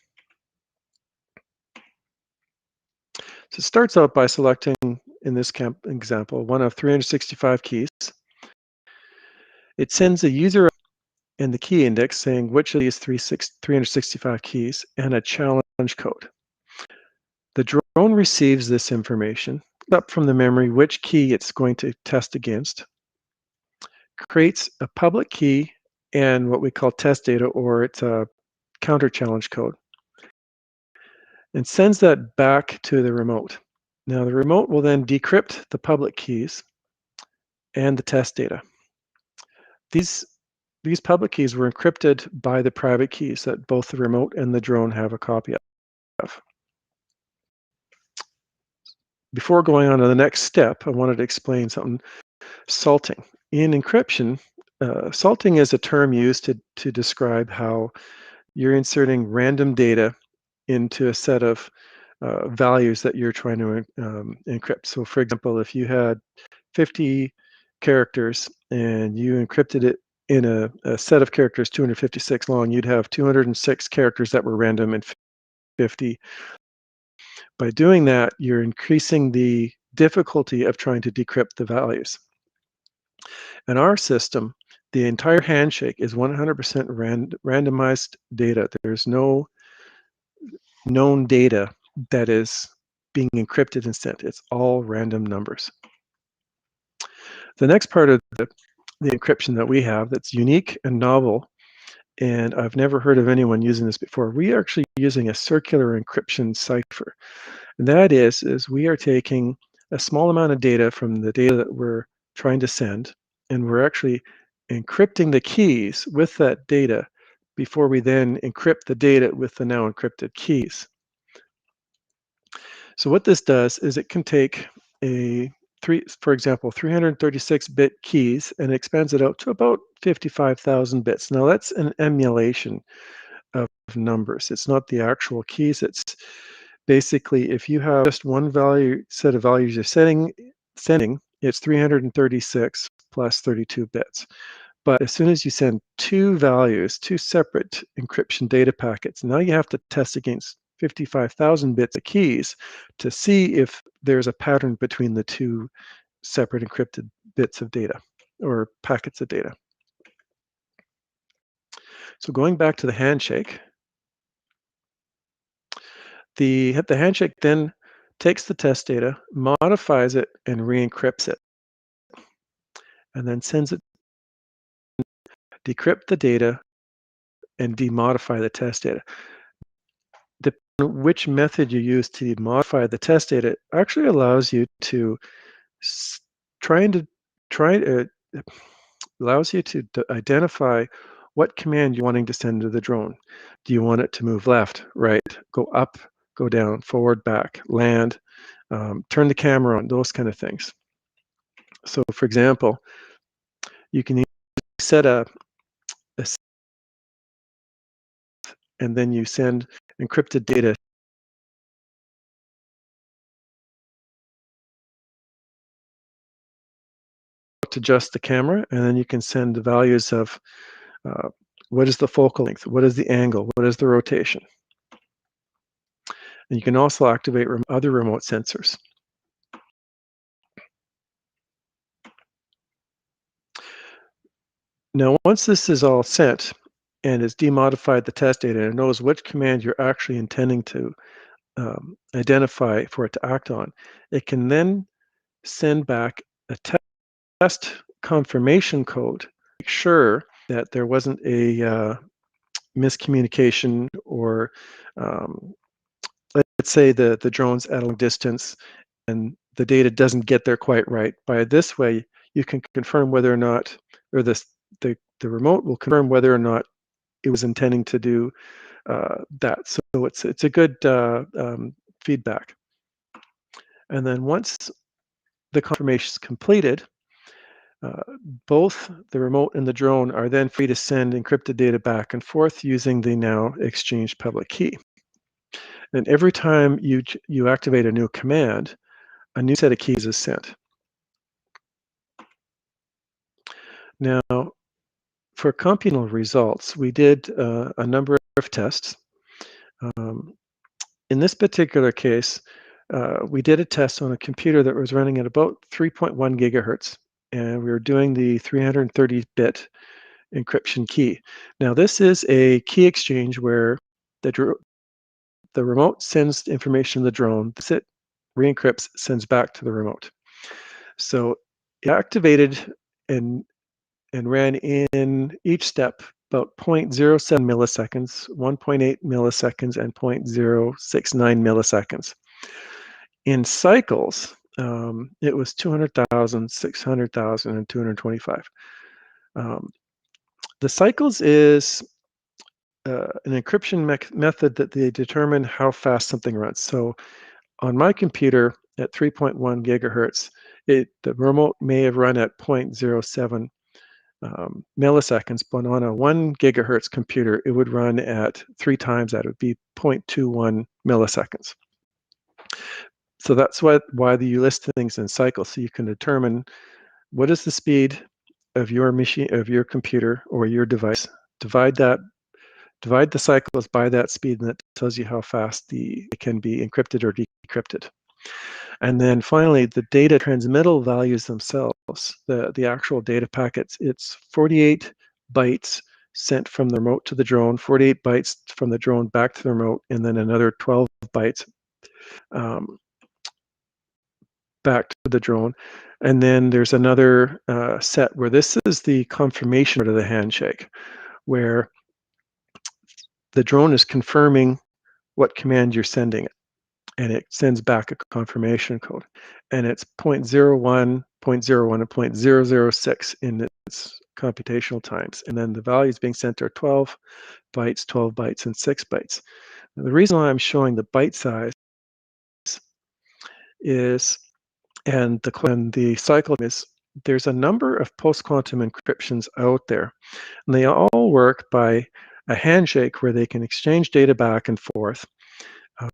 So it starts out by selecting, in this example, one of 365 keys. It sends a user and the key index saying which of these 365 keys and a challenge code. The drone receives this information up from the memory which key it's going to test against, creates a public key and what we call test data, or it's a counter challenge code, and sends that back to the remote. Now the remote will then decrypt the public keys and the test data. These public keys were encrypted by the private keys that both the remote and the drone have a copy of. Before going on to the next step, I wanted to explain something. Salting. In encryption, salting is a term used to describe how you're inserting random data into a set of values that you're trying to encrypt. So for example, if you had 50 characters and you encrypted it in a set of characters 256 long, you'd have 206 characters that were random and 50. By doing that, you're increasing the difficulty of trying to decrypt the values. In our system, the entire handshake is 100% randomized data. There's no known data that is being encrypted and sent. It's all random numbers. The next part of the encryption that we have that's unique and novel, and I've never heard of anyone using this before, we are actually using a circular encryption cipher. And that is we are taking a small amount of data from the data that we're trying to send, and we're actually encrypting the keys with that data before we then encrypt the data with the now encrypted keys. So what this does is it can take for example, 336-bit keys and expands it out to about 55,000 bits. Now that's an emulation of numbers. It's not the actual keys. It's basically, if you have just one set of values you're sending, it's 336 plus 32 bits. But as soon as you send two separate encryption data packets, now you have to test against 55,000 bits of keys to see if there's a pattern between the two separate encrypted bits of data or packets of data. So going back to the handshake, the handshake then takes the test data, modifies it, and re-encrypts it, and then sends it, decrypt the data, and demodify the test data. Depending on which method you use to modify the test data actually allows you to identify what command you're wanting to send to the drone. Do you want it to move left, right, go up, go down, forward, back, land, turn the camera on, those kind of things. So for example, you can set a and then you send encrypted data to just the camera, and then you can send the values of what is the focal length, what is the angle, what is the rotation. And you can also activate other remote sensors. Now, once this is all sent and it's demodified the test data and it knows which command you're actually intending to identify for it to act on, it can then send back a test confirmation code to make sure that there wasn't a miscommunication, or let's say the drone's at a long distance and the data doesn't get there quite right. By this way, you can confirm whether or not, or the remote will confirm whether or not it was intending to do that. So it's a good feedback. And then once the confirmation is completed, both the remote and the drone are then free to send encrypted data back and forth using the now exchanged public key. And every time you activate a new command, a new set of keys is sent. Now, for computational results, we did a number of tests. In this particular case, we did a test on a computer that was running at about 3.1 gigahertz, and we were doing the 330-bit encryption key. Now, this is a key exchange where the remote sends information to the drone, it re-encrypts, sends back to the remote. So it activated and and ran in each step about 0.07 milliseconds, 1.8 milliseconds, and 0.069 milliseconds. In cycles, it was 200,000, 600,000, and 225. The cycles is an encryption method that they determine how fast something runs. So on my computer at 3.1 gigahertz, the remote may have run at 0.07 milliseconds, but on a 1 gigahertz computer, it would run at 3 times that. It would be 0.21 milliseconds. So that's why you list things in cycles, so you can determine what is the speed of your machine, of your computer or your device. Divide the cycles by that speed, and that tells you how fast it can be encrypted or decrypted. And then finally, the data transmittal values themselves, the actual data packets, it's 48 bytes sent from the remote to the drone, 48 bytes from the drone back to the remote, and then another 12 bytes back to the drone. And then there's another set where this is the confirmation of the handshake, where the drone is confirming what command you're sending it, and it sends back a confirmation code. And it's 0.01, 0.01, and 0.006 in its computational times. And then the values being sent are 12 bytes, 12 bytes, and 6 bytes. Now, the reason why I'm showing the byte size is, and the cycle is, there's a number of post-quantum encryptions out there, and they all work by a handshake where they can exchange data back and forth.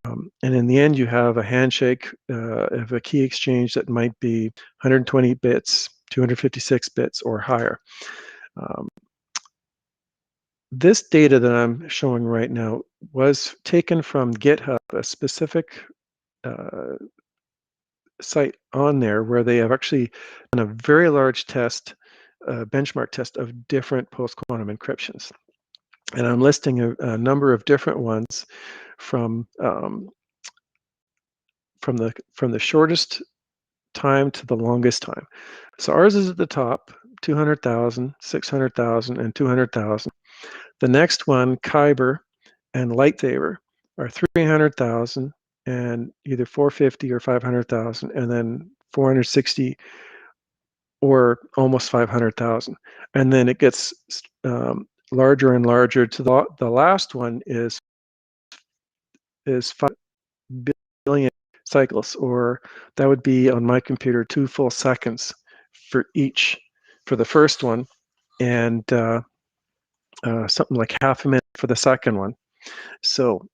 And in the end, you have a handshake of a key exchange that might be 120 bits, 256 bits, or higher. This data that I'm showing right now was taken from GitHub, a specific site on there where they have actually done a very large test, benchmark test of different post-quantum encryptions. And I'm listing a number of different ones from the shortest time to the longest time. So ours is at the top, 200,000, 600,000, and 200,000. The next one, Kyber and Lightsaber, are 300,000 and either 450 or 500,000, and then 460 or almost 500,000. And then it gets larger and larger to the last one is 5 billion cycles, or that would be on my computer 2 full seconds for the first one, and something like half a minute for the second one. So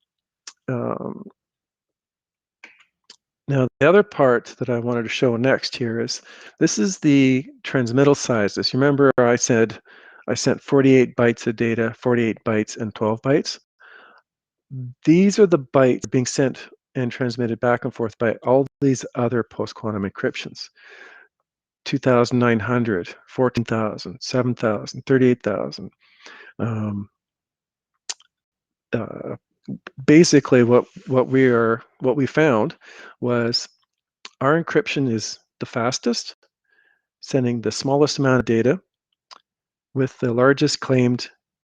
now the other part that I wanted to show next here is, this is the transmittal sizes. You remember I said I sent 48 bytes of data, 48 bytes and 12 bytes. These are the bytes being sent and transmitted back and forth by all these other post-quantum encryptions. 2,900, 14,000, 7,000, 38,000. Basically, what we found was our encryption is the fastest, sending the smallest amount of data with the largest claimed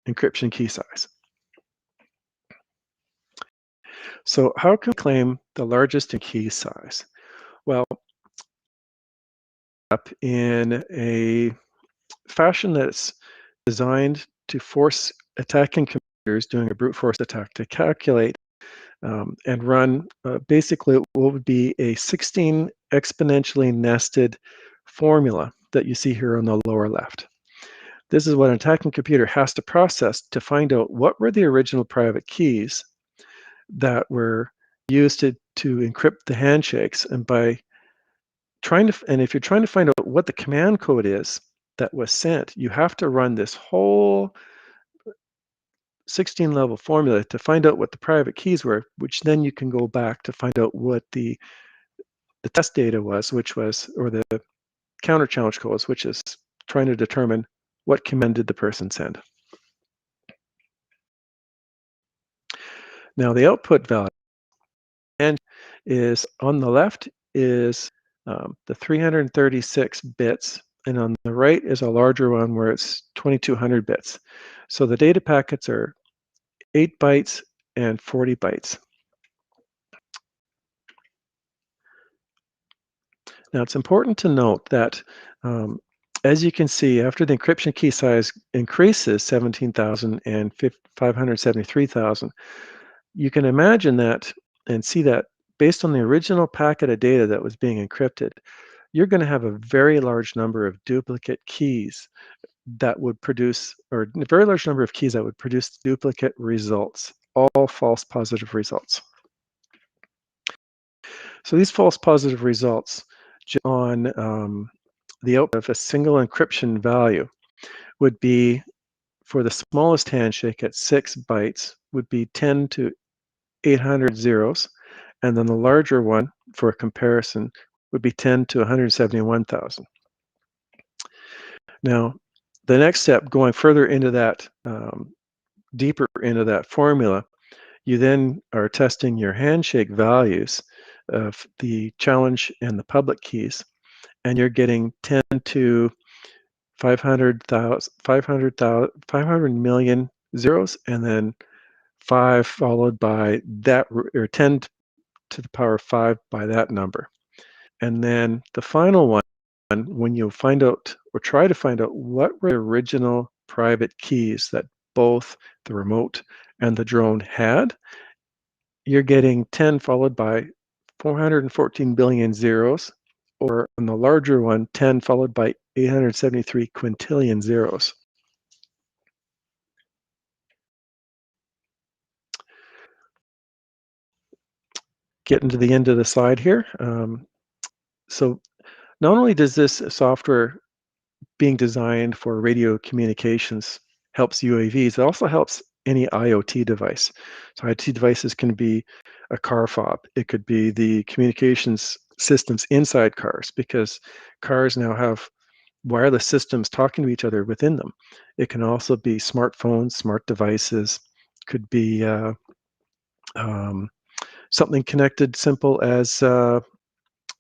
encryption key size. So how can we claim the largest key size? Well, in a fashion that's designed to force attacking computers doing a brute force attack to calculate and run basically what would be a 16 exponentially nested formula that you see here on the lower left. This is what an attacking computer has to process to find out what were the original private keys that were used to encrypt the handshakes. And by if you're trying to find out what the command code is that was sent, you have to run this whole 16 level formula to find out what the private keys were, which then you can go back to find out what the test data was, or the counter challenge codes, which is trying to determine what command did the person send. Now the output value is on the left is the 336 bits and on the right is a larger one where it's 2200 bits. So the data packets are 8 bytes and 40 bytes. Now it's important to note that as you can see, after the encryption key size increases 17,000 and 573,000, you can imagine that and see that based on the original packet of data that was being encrypted, you're going to have a very large number of duplicate keys that would produce, or a very large number of keys that would produce duplicate results, all false positive results. So these false positive results on the output of a single encryption value would be, for the smallest handshake at 6 bytes, would be 10 to 800 zeros, and then the larger one, for a comparison, would be 10 to 171,000. Now, the next step, going further into that, deeper into that formula, you then are testing your handshake values of the challenge and the public keys, and you're getting 10 to 500 million zeros, and then 5 followed by that, or 10 to the power of 5 by that number. And then the final one, when you find out or try to find out what were the original private keys that both the remote and the drone had, you're getting 10 followed by 414 billion zeros, or on the larger one, 10 followed by 873 quintillion zeros. Getting to the end of the slide here. So not only does this software being designed for radio communications helps UAVs, it also helps any IoT device. So IoT devices can be a car fob. It could be the communications systems inside cars, because cars now have wireless systems talking to each other within them. It can also be smartphones, smart devices, could be something connected simple as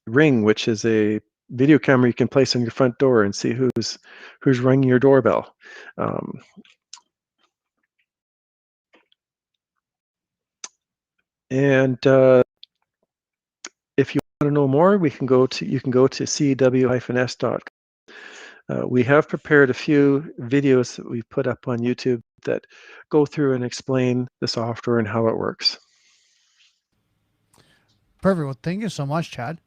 Ring, which is a video camera you can place on your front door and see who's ringing your doorbell. And if you want to know more, you can go to cw-s.com. We have prepared a few videos that we put up on YouTube that go through and explain the software and how it works. Perfect. Well, thank you so much, Chad.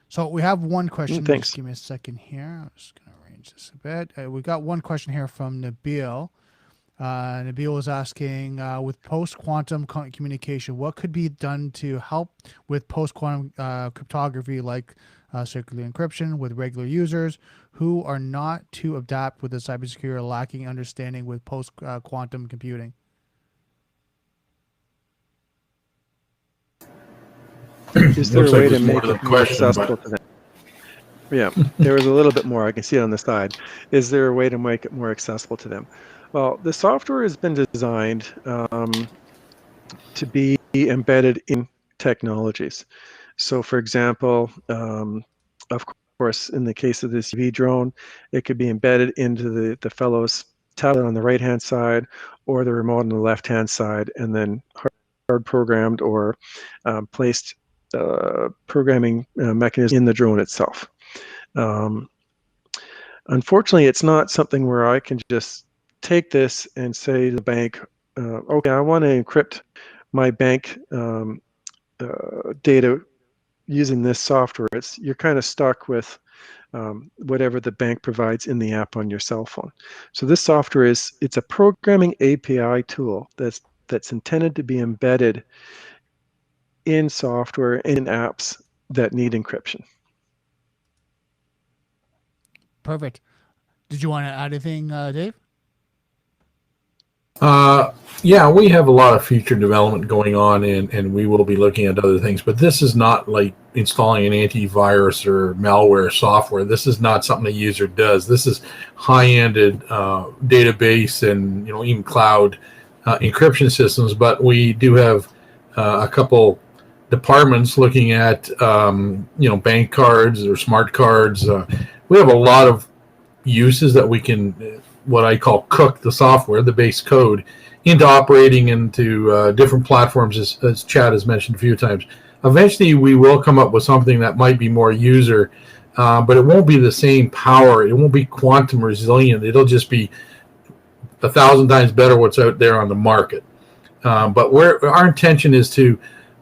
So we have one question. Thanks. Just give me a second here. I'm just going to arrange this a bit. We got one question here from Nabil. Nabil was asking, with post-quantum communication, what could be done to help with post-quantum cryptography, like circular encryption, with regular users who are not too adept with the cybersecurity or lacking understanding with post-quantum computing? Is there a way to make it it more accessible to them? Yeah, there was a little bit more. I can see it on the side. Is there a way to make it more accessible to them? Well, the software has been designed to be embedded in technologies. So, for example, of course, in the case of this UV drone, it could be embedded into the fellow's tablet on the right-hand side, or the remote on the left-hand side, and then hard programmed or placed programming mechanism in the drone itself. Unfortunately, it's not something where I can just take this and say to the bank, okay, I want to encrypt my bank data using this software. You're kind of stuck with whatever the bank provides in the app on your cell phone. So this software it's a programming API tool that's intended to be embedded in software and in apps that need encryption. Perfect. Did you want to add anything, Dave? Yeah, we have a lot of future development going on, and we will be looking at other things. But this is not like installing an antivirus or malware software. This is not something the user does. This is high-ended database and even cloud encryption systems. But we do have a couple departments looking at bank cards or smart cards. We have a lot of uses that we can, what I call, cook the software, the base code, into operating into different platforms, as Chad has mentioned a few times. Eventually, we will come up with something that might be more user, but it won't be the same power. It won't be quantum resilient. It'll just be 1,000 times better what's out there on the market. But our intention is to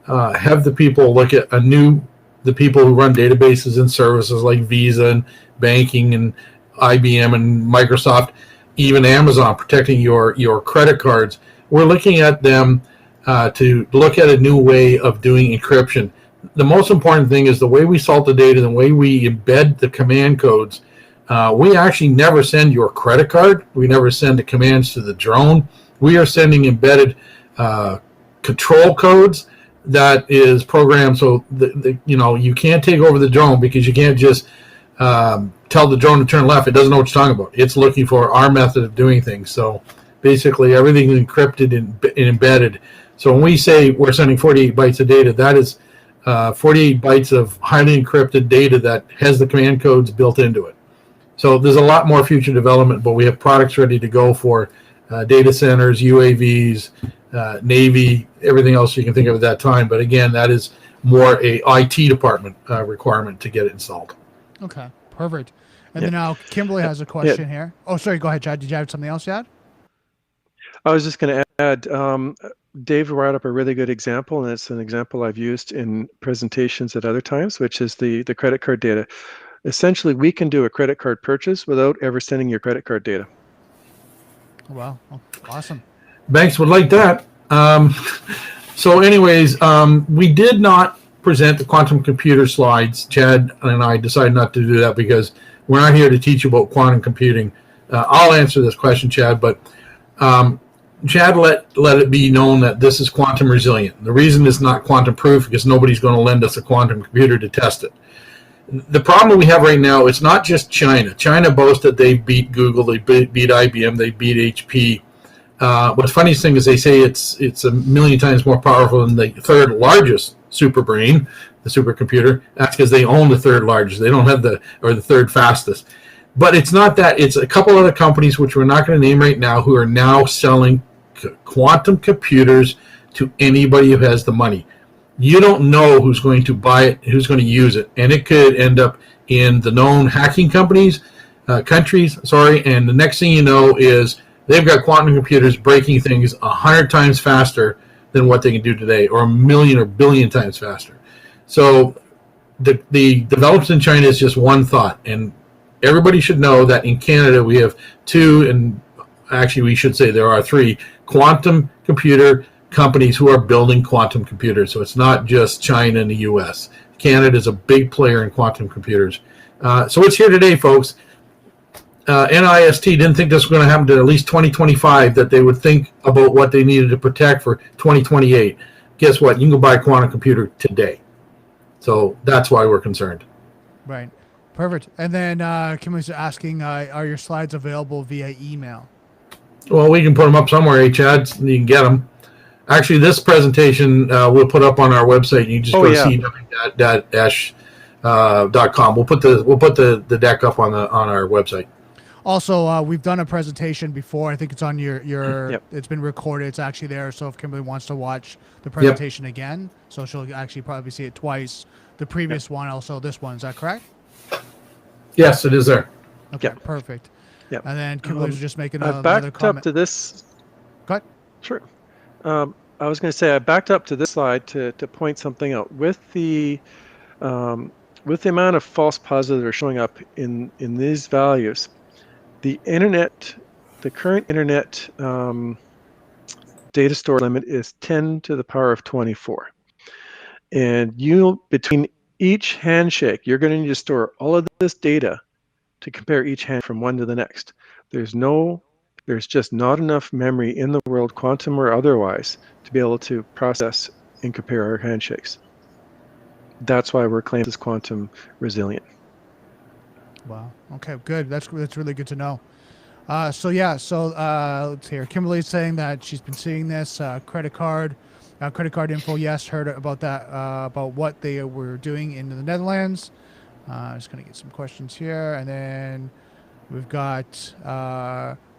have the people look at the people who run databases and services like Visa and banking and IBM and Microsoft, even Amazon, protecting your credit cards. We're looking at them to look at a new way of doing encryption. The most important thing is the way we salt the data, the way we embed the command codes. We actually never send your credit card. We never send the commands to the drone. We are sending embedded control codes that is programmed so you can't take over the drone, because you can't just tell the drone to turn left. It doesn't know what you're talking about. It's looking for our method of doing things. So basically everything is encrypted and embedded. So when we say we're sending 48 bytes of data, that is 48 bytes of highly encrypted data that has the command codes built into it. So there's a lot more future development, but we have products ready to go for data centers, UAVs, Navy, everything else you can think of at that time. But again, that is more a IT department requirement to get it installed. Okay, perfect. And then now Kimberly has a question here. Oh, sorry, go ahead, Chad. Did you have something else to add? I was just going to add, Dave brought up a really good example, and it's an example I've used in presentations at other times, which is the credit card data. Essentially, we can do a credit card purchase without ever sending your credit card data. Wow, awesome. Banks would like that. So anyways, we did not present the quantum computer slides. Chad and I decided not to do that because we're not here to teach you about quantum computing. I'll answer this question, Chad, but Chad let it be known that this is quantum resilient. The reason it's not quantum proof is because nobody's going to lend us a quantum computer to test it. The problem we have right now, it's not just China. China boasts that they beat Google, they beat IBM, they beat HP. What's funny thing is they say it's a million times more powerful than the third largest superbrain, the supercomputer. That's because they own the third largest. They don't have the third fastest. But it's not that. It's a couple other companies, which we're not going to name right now, who are now selling quantum computers to anybody who has the money. You don't know who's going to buy it, who's going to use it, and it could end up in the known hacking countries, and the next thing you know is they've got quantum computers breaking things 100 times faster than what they can do today, or a million or billion times faster. So the developments in China is just one thought, and everybody should know that in Canada we have two, and actually we should say there are three, quantum computer companies who are building quantum computers. So it's not just China and the US. Canada is a big player in quantum computers. So it's here today, folks. NIST didn't think this was going to happen to at least 2025, that they would think about what they needed to protect for 2028. Guess what? You can go buy a quantum computer today. So that's why we're concerned. Right. Perfect. And then Kim was asking, are your slides available via email? Well, we can put them up somewhere, Chad. You can get them. Actually, this presentation we'll put up on our website. You just go to cw.com. We'll put the deck up on our website. Also, we've done a presentation before. I think it's on your It's been recorded. It's actually there. So if Kimberly wants to watch the presentation again, so she'll actually probably see it twice. The previous one, also this one. Is that correct? Yes, it is there. Okay, perfect. Yeah. And then Kimberly was just making I another comment. backed up to this. Go ahead. Sure. I was going to say I backed up to this slide to point something out. With the amount of false positives that are showing up in these values, the current internet data store limit is 10 to the power of 24. And between each handshake, you're going to need to store all of this data to compare each hand from one to the next. There's just not enough memory in the world, quantum or otherwise, to be able to process and compare our handshakes. That's why we're claiming this quantum resilient. Wow. Okay, good. That's really good to know. So let's hear. Kimberly's saying that she's been seeing this credit card Credit card info, yes, heard about that, about what they were doing in the Netherlands. Just going to get some questions here. And then we've got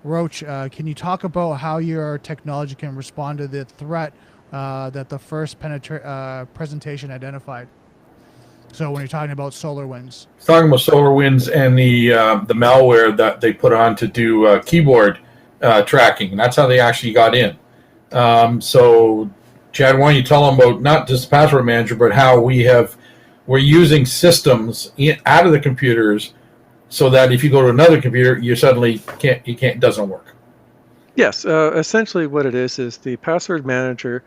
Roach. Can you talk about how your technology can respond to the threat that the first presentation identified? So when you're talking about SolarWinds. Talking about SolarWinds and the malware that they put on to do keyboard tracking. And that's how they actually got in. So, Chad, why don't you tell them about not just password manager, but how we're using systems out of the computers so that if you go to another computer, you suddenly it doesn't work. Yes, essentially what it is the password manager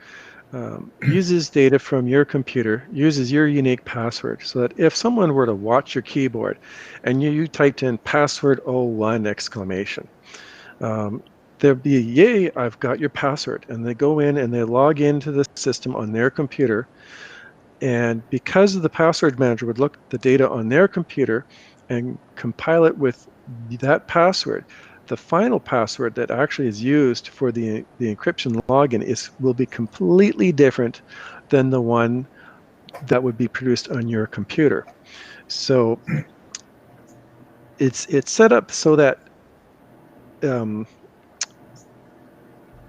uses data from your computer, uses your unique password, so that if someone were to watch your keyboard and you typed in password 01 exclamation, there'd be, yay, I've got your password. And they go in and they log into the system on their computer. And because the password manager would look at the data on their computer and compile it with that password, the final password that actually is used for the encryption login will be completely different than the one that would be produced on your computer. So it's set up so that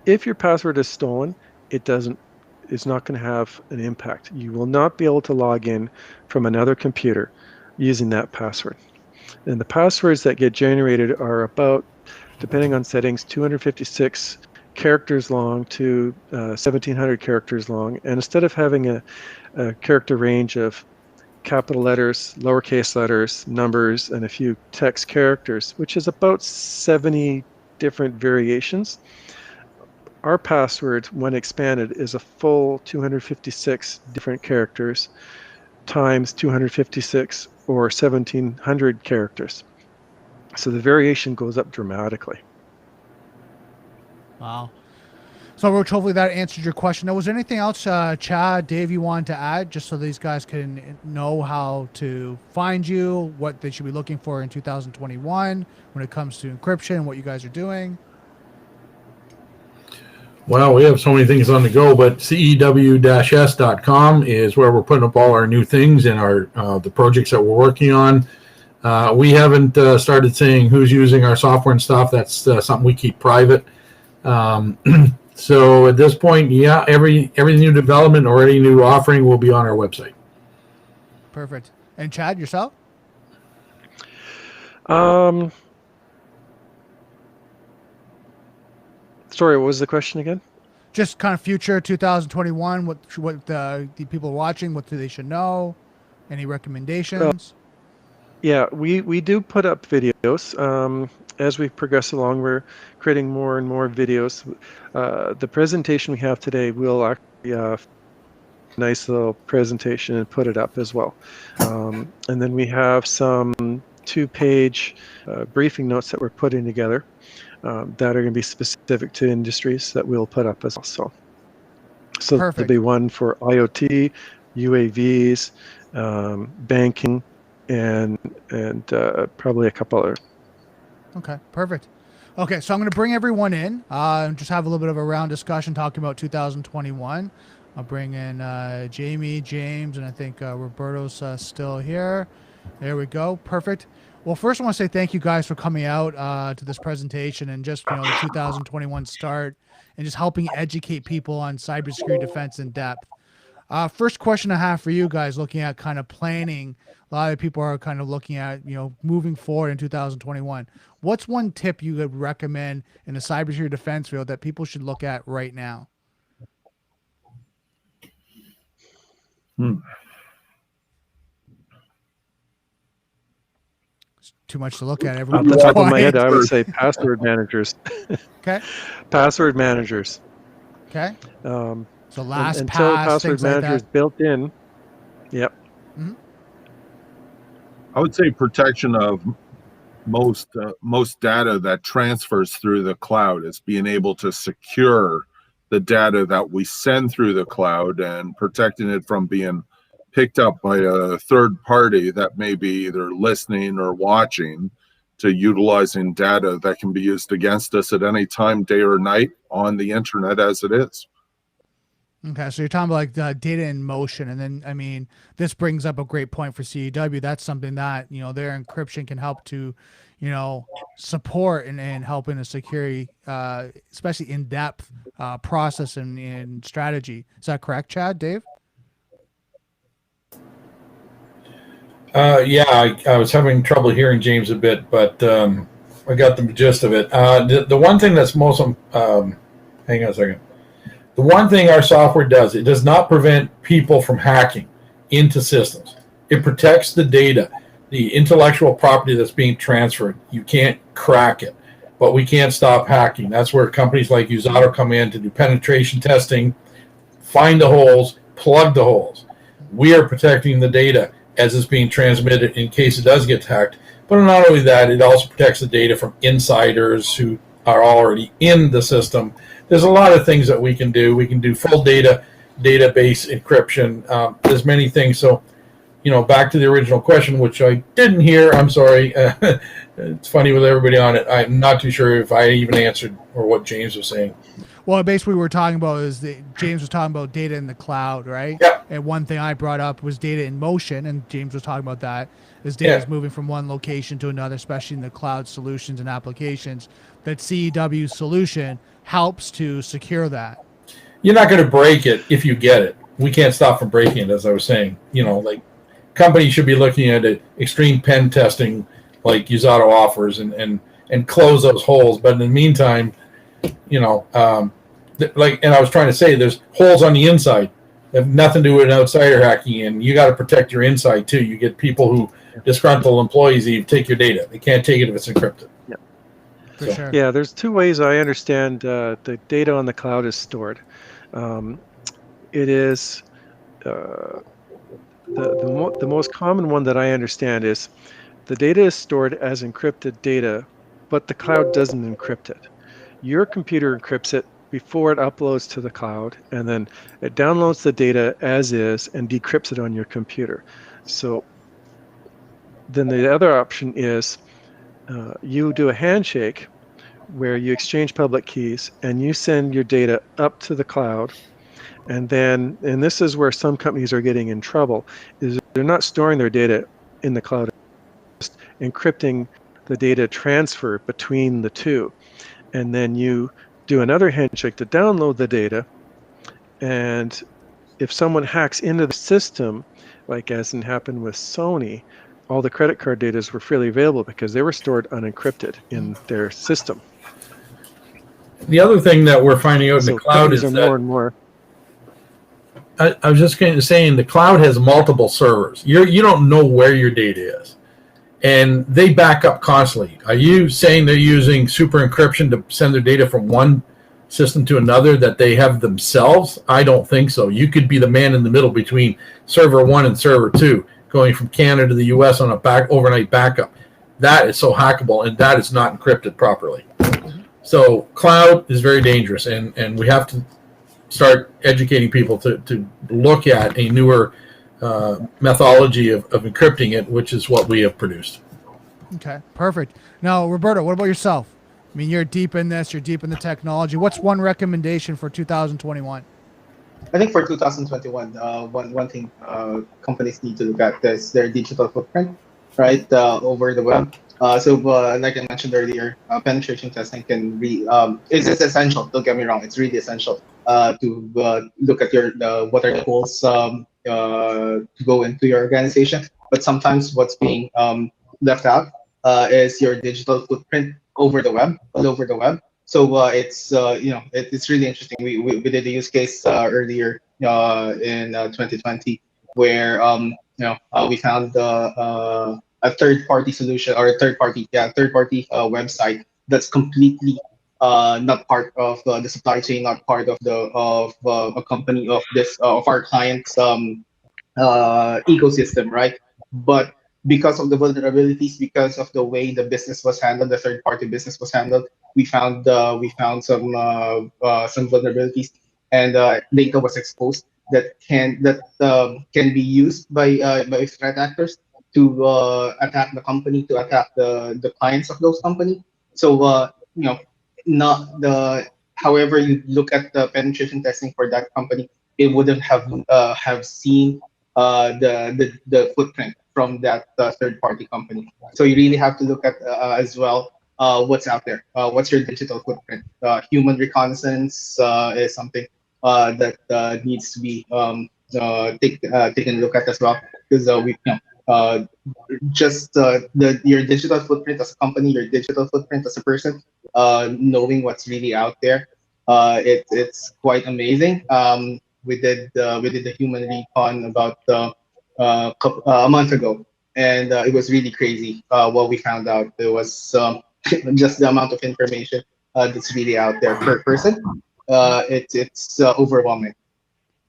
if your password is stolen, it's not going to have an impact. You will not be able to log in from another computer using that password. And the passwords that get generated are about, depending on settings, 256 characters long to 1700 characters long. And instead of having a character range of capital letters, lowercase letters, numbers, and a few text characters, which is about 70 different variations, our password, when expanded, is a full 256 different characters times 256 or 1700 characters. So the variation goes up dramatically. Wow. So, Roach, hopefully that answered your question. Now, was there anything else, Chad, Dave, you wanted to add, just so these guys can know how to find you, what they should be looking for in 2021 when it comes to encryption, what you guys are doing? Well, we have so many things on the go, but cew-s.com is where we're putting up all our new things and our the projects that we're working on. We haven't started saying who's using our software and stuff. That's something we keep private. So at this point, yeah, every new development or any new offering will be on our website. Perfect. And Chad, yourself? Sorry, what was the question again? Just kind of future 2021, what the people watching, what they should know, any recommendations? Yeah, we do put up videos. As we progress along, we're creating more and more videos. The presentation we have today will actually a nice little presentation and put it up as well. And then we have some 2-page briefing notes that we're putting together that are going to be specific to industries that we'll put up as well. So Perfect. there'll be one for IoT, UAVs, banking, and probably a couple others. Okay, perfect. Okay, so I'm going to bring everyone in and just have a little bit of a round discussion talking about 2021. I'll bring in Jamie, James, and I think Roberto's still here. There we go. Perfect. Well, first I want to say thank you guys for coming out to this presentation and just, the 2021 start and just helping educate people on cybersecurity defense in depth. First question I have for you guys, looking at kind of planning. A lot of people are kind of looking at, moving forward in 2021. What's one tip you would recommend in the cybersecurity defense field that people should look at right now? It's too much to look at. Off Everyone's the top of my head, quiet. I would say password managers. Okay. Password managers. Okay. So Until LastPass, password things like manager is that. built in. Yep. I would say protection of most data that transfers through the cloud is being able to secure the data that we send through the cloud and protecting it from being picked up by a third party that may be either listening or watching, to utilizing data that can be used against us at any time, day or night, on the internet as it is. Okay, so you're talking about like data in motion, and then I mean this brings up a great point for CEW. That's something that their encryption can help to, support and help in a security, especially in depth process and strategy. Is that correct, Chad, Dave? Yeah, I was having trouble hearing James a bit, but I got the gist of it. The one thing that's most hang on a second. The one thing our software does, it does not prevent people from hacking into systems. It protects the data, the intellectual property that's being transferred. You can't crack it, but we can't stop hacking. That's where companies like Uzado come in to do penetration testing, find the holes, plug the holes. We are protecting the data as it's being transmitted in case it does get hacked. But not only that, it also protects the data from insiders who are already in the system. There's a lot of things that we can do. We can do full database encryption. There's many things. So, back to the original question, which I didn't hear. I'm sorry. It's funny with everybody on it. I'm not too sure if I even answered or what James was saying. Well, basically, what we're talking about is James was talking about data in the cloud, right? Yeah. And one thing I brought up was data in motion, and James was talking about that. Is data is moving from one location to another, especially in the cloud solutions and applications. That CEW solution helps to secure that. You're not going to break it if you get it. We can't stop from breaking it, as I was saying. Like companies should be looking at it, extreme pen testing, like Uzado offers, and close those holes. But in the meantime, and I was trying to say, there's holes on the inside that have nothing to do with an outsider hacking in. You got to protect your inside too. You get people who disgruntled employees who take your data. They can't take it if it's encrypted. Yeah. For sure. Yeah, there's two ways I understand the data on the cloud is stored. It is the most common one that I understand is the data is stored as encrypted data, but the cloud doesn't encrypt it. Your computer encrypts it before it uploads to the cloud, and then it downloads the data as is and decrypts it on your computer. So then the other option is you do a handshake where you exchange public keys and you send your data up to the cloud. And this is where some companies are getting in trouble, is they're not storing their data in the cloud, just encrypting the data transfer between the two. And then you do another handshake to download the data. And if someone hacks into the system, like as happened with Sony, all the credit card data were freely available because they were stored unencrypted in their system. The other thing that we're finding out in the cloud is that more and more. I was just saying the cloud has multiple servers. You don't know where your data is, and they back up constantly. Are you saying they're using super encryption to send their data from one system to another that they have themselves? I don't think so. You could be the man in the middle between server 1 and server 2, going from Canada to the US on a overnight backup. That is so hackable, and that is not encrypted properly. So cloud is very dangerous, and we have to start educating people to look at a newer methodology of encrypting it, which is what we have produced. Okay, perfect. Now, Roberto, what about yourself? I mean, you're deep in this, you're deep in the technology. What's one recommendation for 2021? I think for 2021, one thing companies need to look at is their digital footprint, right, over the web. Like I mentioned earlier, penetration testing can it's essential. Don't get me wrong; it's really essential to look at what are the goals to go into your organization. But sometimes what's being left out is your digital footprint over the web, all over the web. So it's really interesting. We did a use case earlier in 2020 where we found a third-party solution or a third-party website that's completely not part of the supply chain, not part of a company of our client's ecosystem, right? But because of the vulnerabilities, because of the way the business was handled, the third-party business was handled, we found some vulnerabilities, and data was exposed that can be used by threat actors to attack the company, to attack the clients of those companies. So not the however you look at the penetration testing for that company, it wouldn't have seen the footprint from that third party company. So you really have to look at as well what's out there. What's your digital footprint? Human reconnaissance is something that needs to be taken a look at as well, because just your digital footprint as a company, your digital footprint as a person, knowing what's really out there, it's quite amazing. We did the human recon about a month ago, and it was really crazy. What we found out, it was just the amount of information that's really out there per person. It's overwhelming.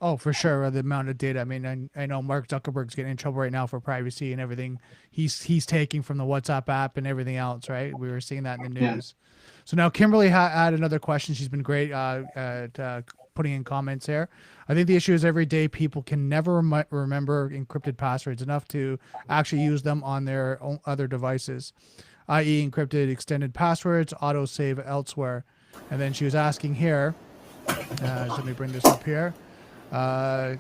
Oh, for sure. The amount of data. I mean, I know Mark Zuckerberg's getting in trouble right now for privacy and everything he's taking from the WhatsApp app and everything else, right? We were seeing that in the news. So now Kimberly had another question. She's been great at putting in comments here. I think the issue is every day people can never remember encrypted passwords enough to actually use them on their own other devices, i.e. encrypted extended passwords, auto-save elsewhere. And then she was asking here, let me bring this up here. Can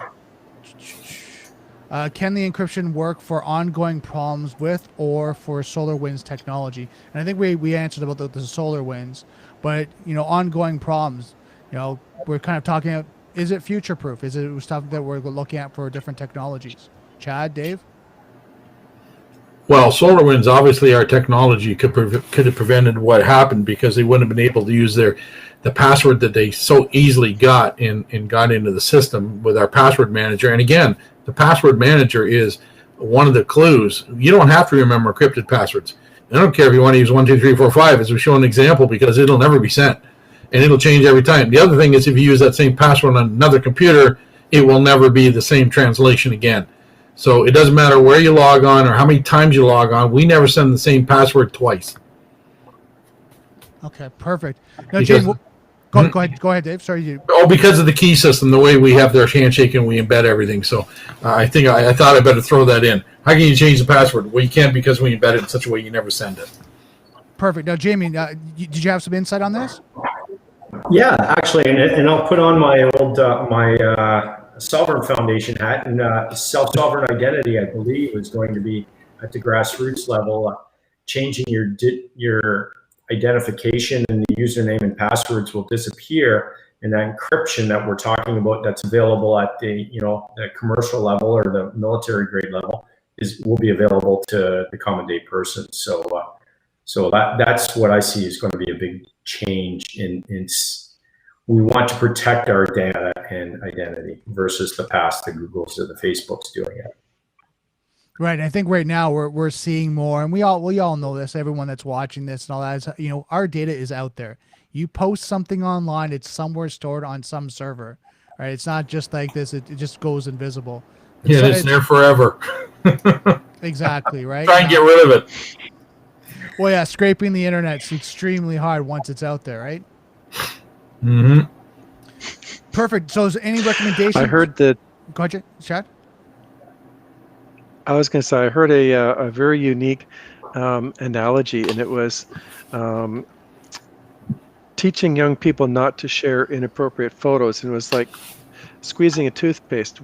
the encryption work for ongoing problems with or for SolarWinds technology? And I think we answered about the SolarWinds, but ongoing problems, we're kind of talking about, is it future proof? Is it stuff that we're looking at for different technologies? Chad, Dave? Well, SolarWinds, obviously our technology could have prevented what happened, because they wouldn't have been able to use the password that they so easily got and got into the system with our password manager. And again, the password manager is one of the clues. You don't have to remember encrypted passwords. I don't care if you want to use 1, 2, 3, 4, 5 as we show an example, because it'll never be sent and it'll change every time. The other thing is, if you use that same password on another computer, it will never be the same translation again. So it doesn't matter where you log on or how many times you log on. We never send the same password twice. Okay, perfect. Now, James, go ahead, Dave. Sorry, because of the key system, the way we have their handshake and we embed everything. So I thought I better throw that in. How can you change the password? Well, you can't, because we embed it in such a way you never send it. Perfect. Now, Jamie, did you have some insight on this? Yeah, actually, and I'll put on my old Sovereign Foundation hat, and self-sovereign identity, I believe, is going to be at the grassroots level. Changing your identification and the username and passwords will disappear, and that encryption that we're talking about, that's available at the the commercial level or the military grade level, will be available to the common day person. So that's what I see is going to be a big change in we want to protect our data and identity versus the past, the Googles or the Facebooks doing it. Right. I think right now we're seeing more, and we all know this, everyone that's watching this and all that, is, our data is out there. You post something online, it's somewhere stored on some server, right? It's not just like this, it just goes invisible. It's there forever. Exactly, right? Try and get rid of it. Well, yeah, scraping the internet's extremely hard once it's out there, right? Mm-hmm. Perfect. So is any recommendations? I heard that. Go ahead, Chad. I was going to say, I heard a very unique analogy, and it was teaching young people not to share inappropriate photos. And it was like squeezing a toothpaste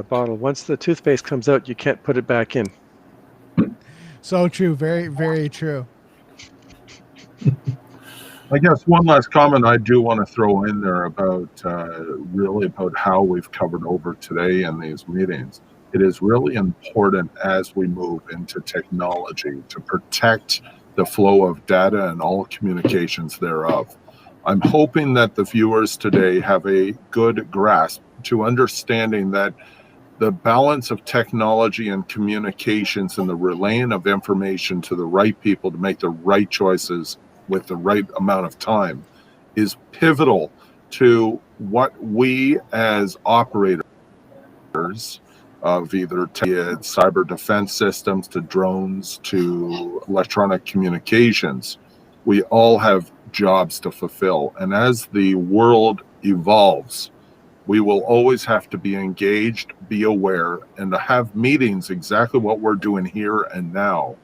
bottle. Once the toothpaste comes out, you can't put it back in. So true. Very, very true. I guess one last comment I do want to throw in there about really about how we've covered over today in these meetings. It is really important as we move into technology to protect the flow of data and all communications thereof. I'm hoping that the viewers today have a good grasp to understanding that the balance of technology and communications and the relaying of information to the right people to make the right choices with the right amount of time is pivotal to what we as operators of either cyber defense systems to drones to electronic communications, we all have jobs to fulfill. And as the world evolves, we will always have to be engaged, be aware, and to have meetings, exactly what we're doing here and now,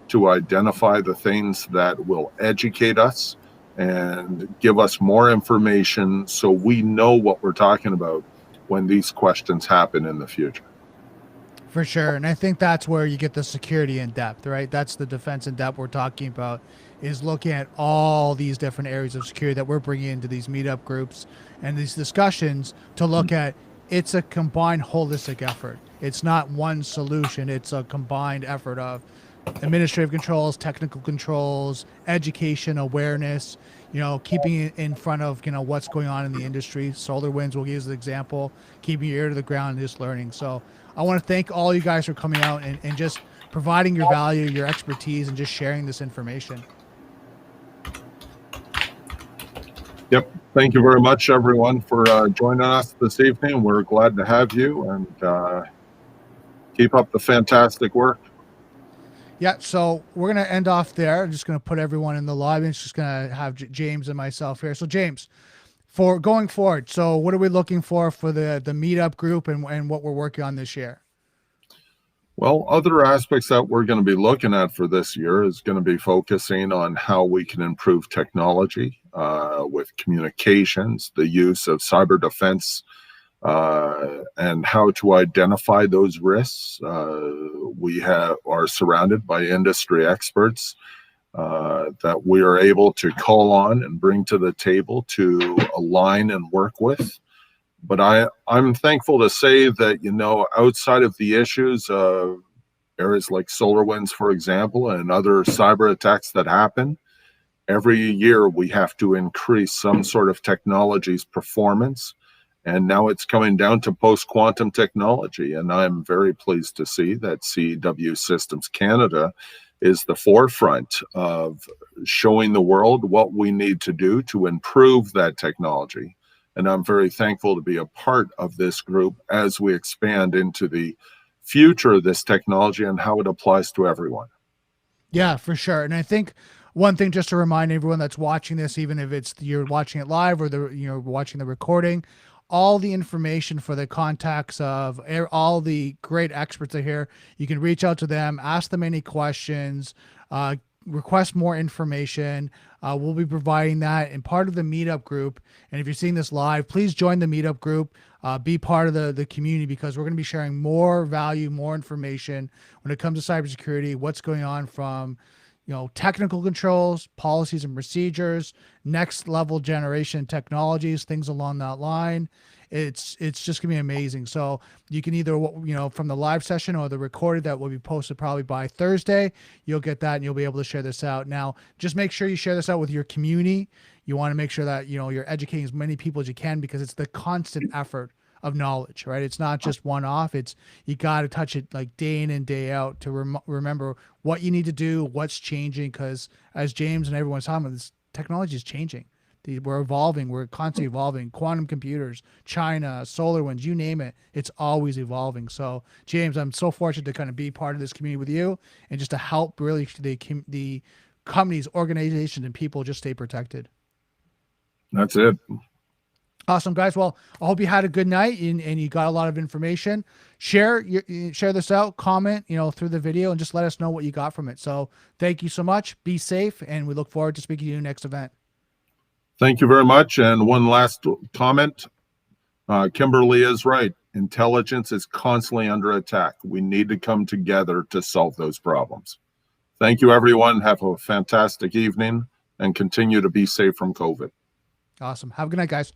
to identify the things that will educate us and give us more information so we know what we're talking about. when these questions happen in the future. For sure. And I think that's where you get the security in depth, right? That's the defense in depth we're talking about, is looking at all these different areas of security that we're bringing into these meetup groups and these discussions to look at. It's a combined holistic effort. It's not one solution. It's a combined effort of administrative controls, technical controls, education, awareness, keeping it in front of, what's going on in the industry. SolarWinds will use the example, keeping your ear to the ground and just learning. So I want to thank all you guys for coming out and just providing your value, your expertise, and just sharing this information. Yep. Thank you very much, everyone, for joining us this evening. We're glad to have you, and keep up the fantastic work. Yeah, so we're going to end off there. I'm just going to put everyone in the lobby. It's just going to have James and myself here. So James, for going forward, so what are we looking for the meetup group and what we're working on this year? Well, other aspects that we're going to be looking at for this year is going to be focusing on how we can improve technology with communications, the use of cyber defense, and how to identify those risks. We are surrounded by industry experts that we are able to call on and bring to the table to align and work with. But I'm thankful to say that, outside of the issues of areas like SolarWinds, for example, and other cyber attacks that happen, every year we have to increase some sort of technology's performance. And now it's coming down to post-quantum technology. And I'm very pleased to see that CW Systems Canada is the forefront of showing the world what we need to do to improve that technology. And I'm very thankful to be a part of this group as we expand into the future of this technology and how it applies to everyone. Yeah, for sure. And I think one thing, just to remind everyone that's watching this, even if you're watching it live or watching the recording, all the information for the contacts of all the great experts are here. You can reach out to them, ask them any questions, request more information. We'll be providing that in part of the meetup group. And if you're seeing this live, please join the meetup group, be part of the community, because we're going to be sharing more value, more information when it comes to cybersecurity, what's going on from technical controls, policies and procedures, next level generation technologies, things along that line. It's just gonna be amazing. So you can either, from the live session or the recorded that will be posted probably by Thursday, you'll get that and you'll be able to share this out. Now, just make sure you share this out with your community. You want to make sure that, you're educating as many people as you can, because it's the constant effort of knowledge, right? It's not just one off. You got to touch it like day in and day out to remember what you need to do, what's changing. Because as James and everyone's talking about, this technology is changing. We're evolving. We're constantly evolving. Quantum computers, China, SolarWinds, you name it. It's always evolving. So James, I'm so fortunate to kind of be part of this community with you and just to help really the companies, organizations, and people just stay protected. That's it. Awesome, guys. Well, I hope you had a good night and you got a lot of information. Share this out, comment, through the video, and just let us know what you got from it. So thank you so much. Be safe, and we look forward to speaking to you next event. Thank you very much. And one last comment. Kimberly is right. Intelligence is constantly under attack. We need to come together to solve those problems. Thank you, everyone. Have a fantastic evening and continue to be safe from COVID. Awesome. Have a good night, guys.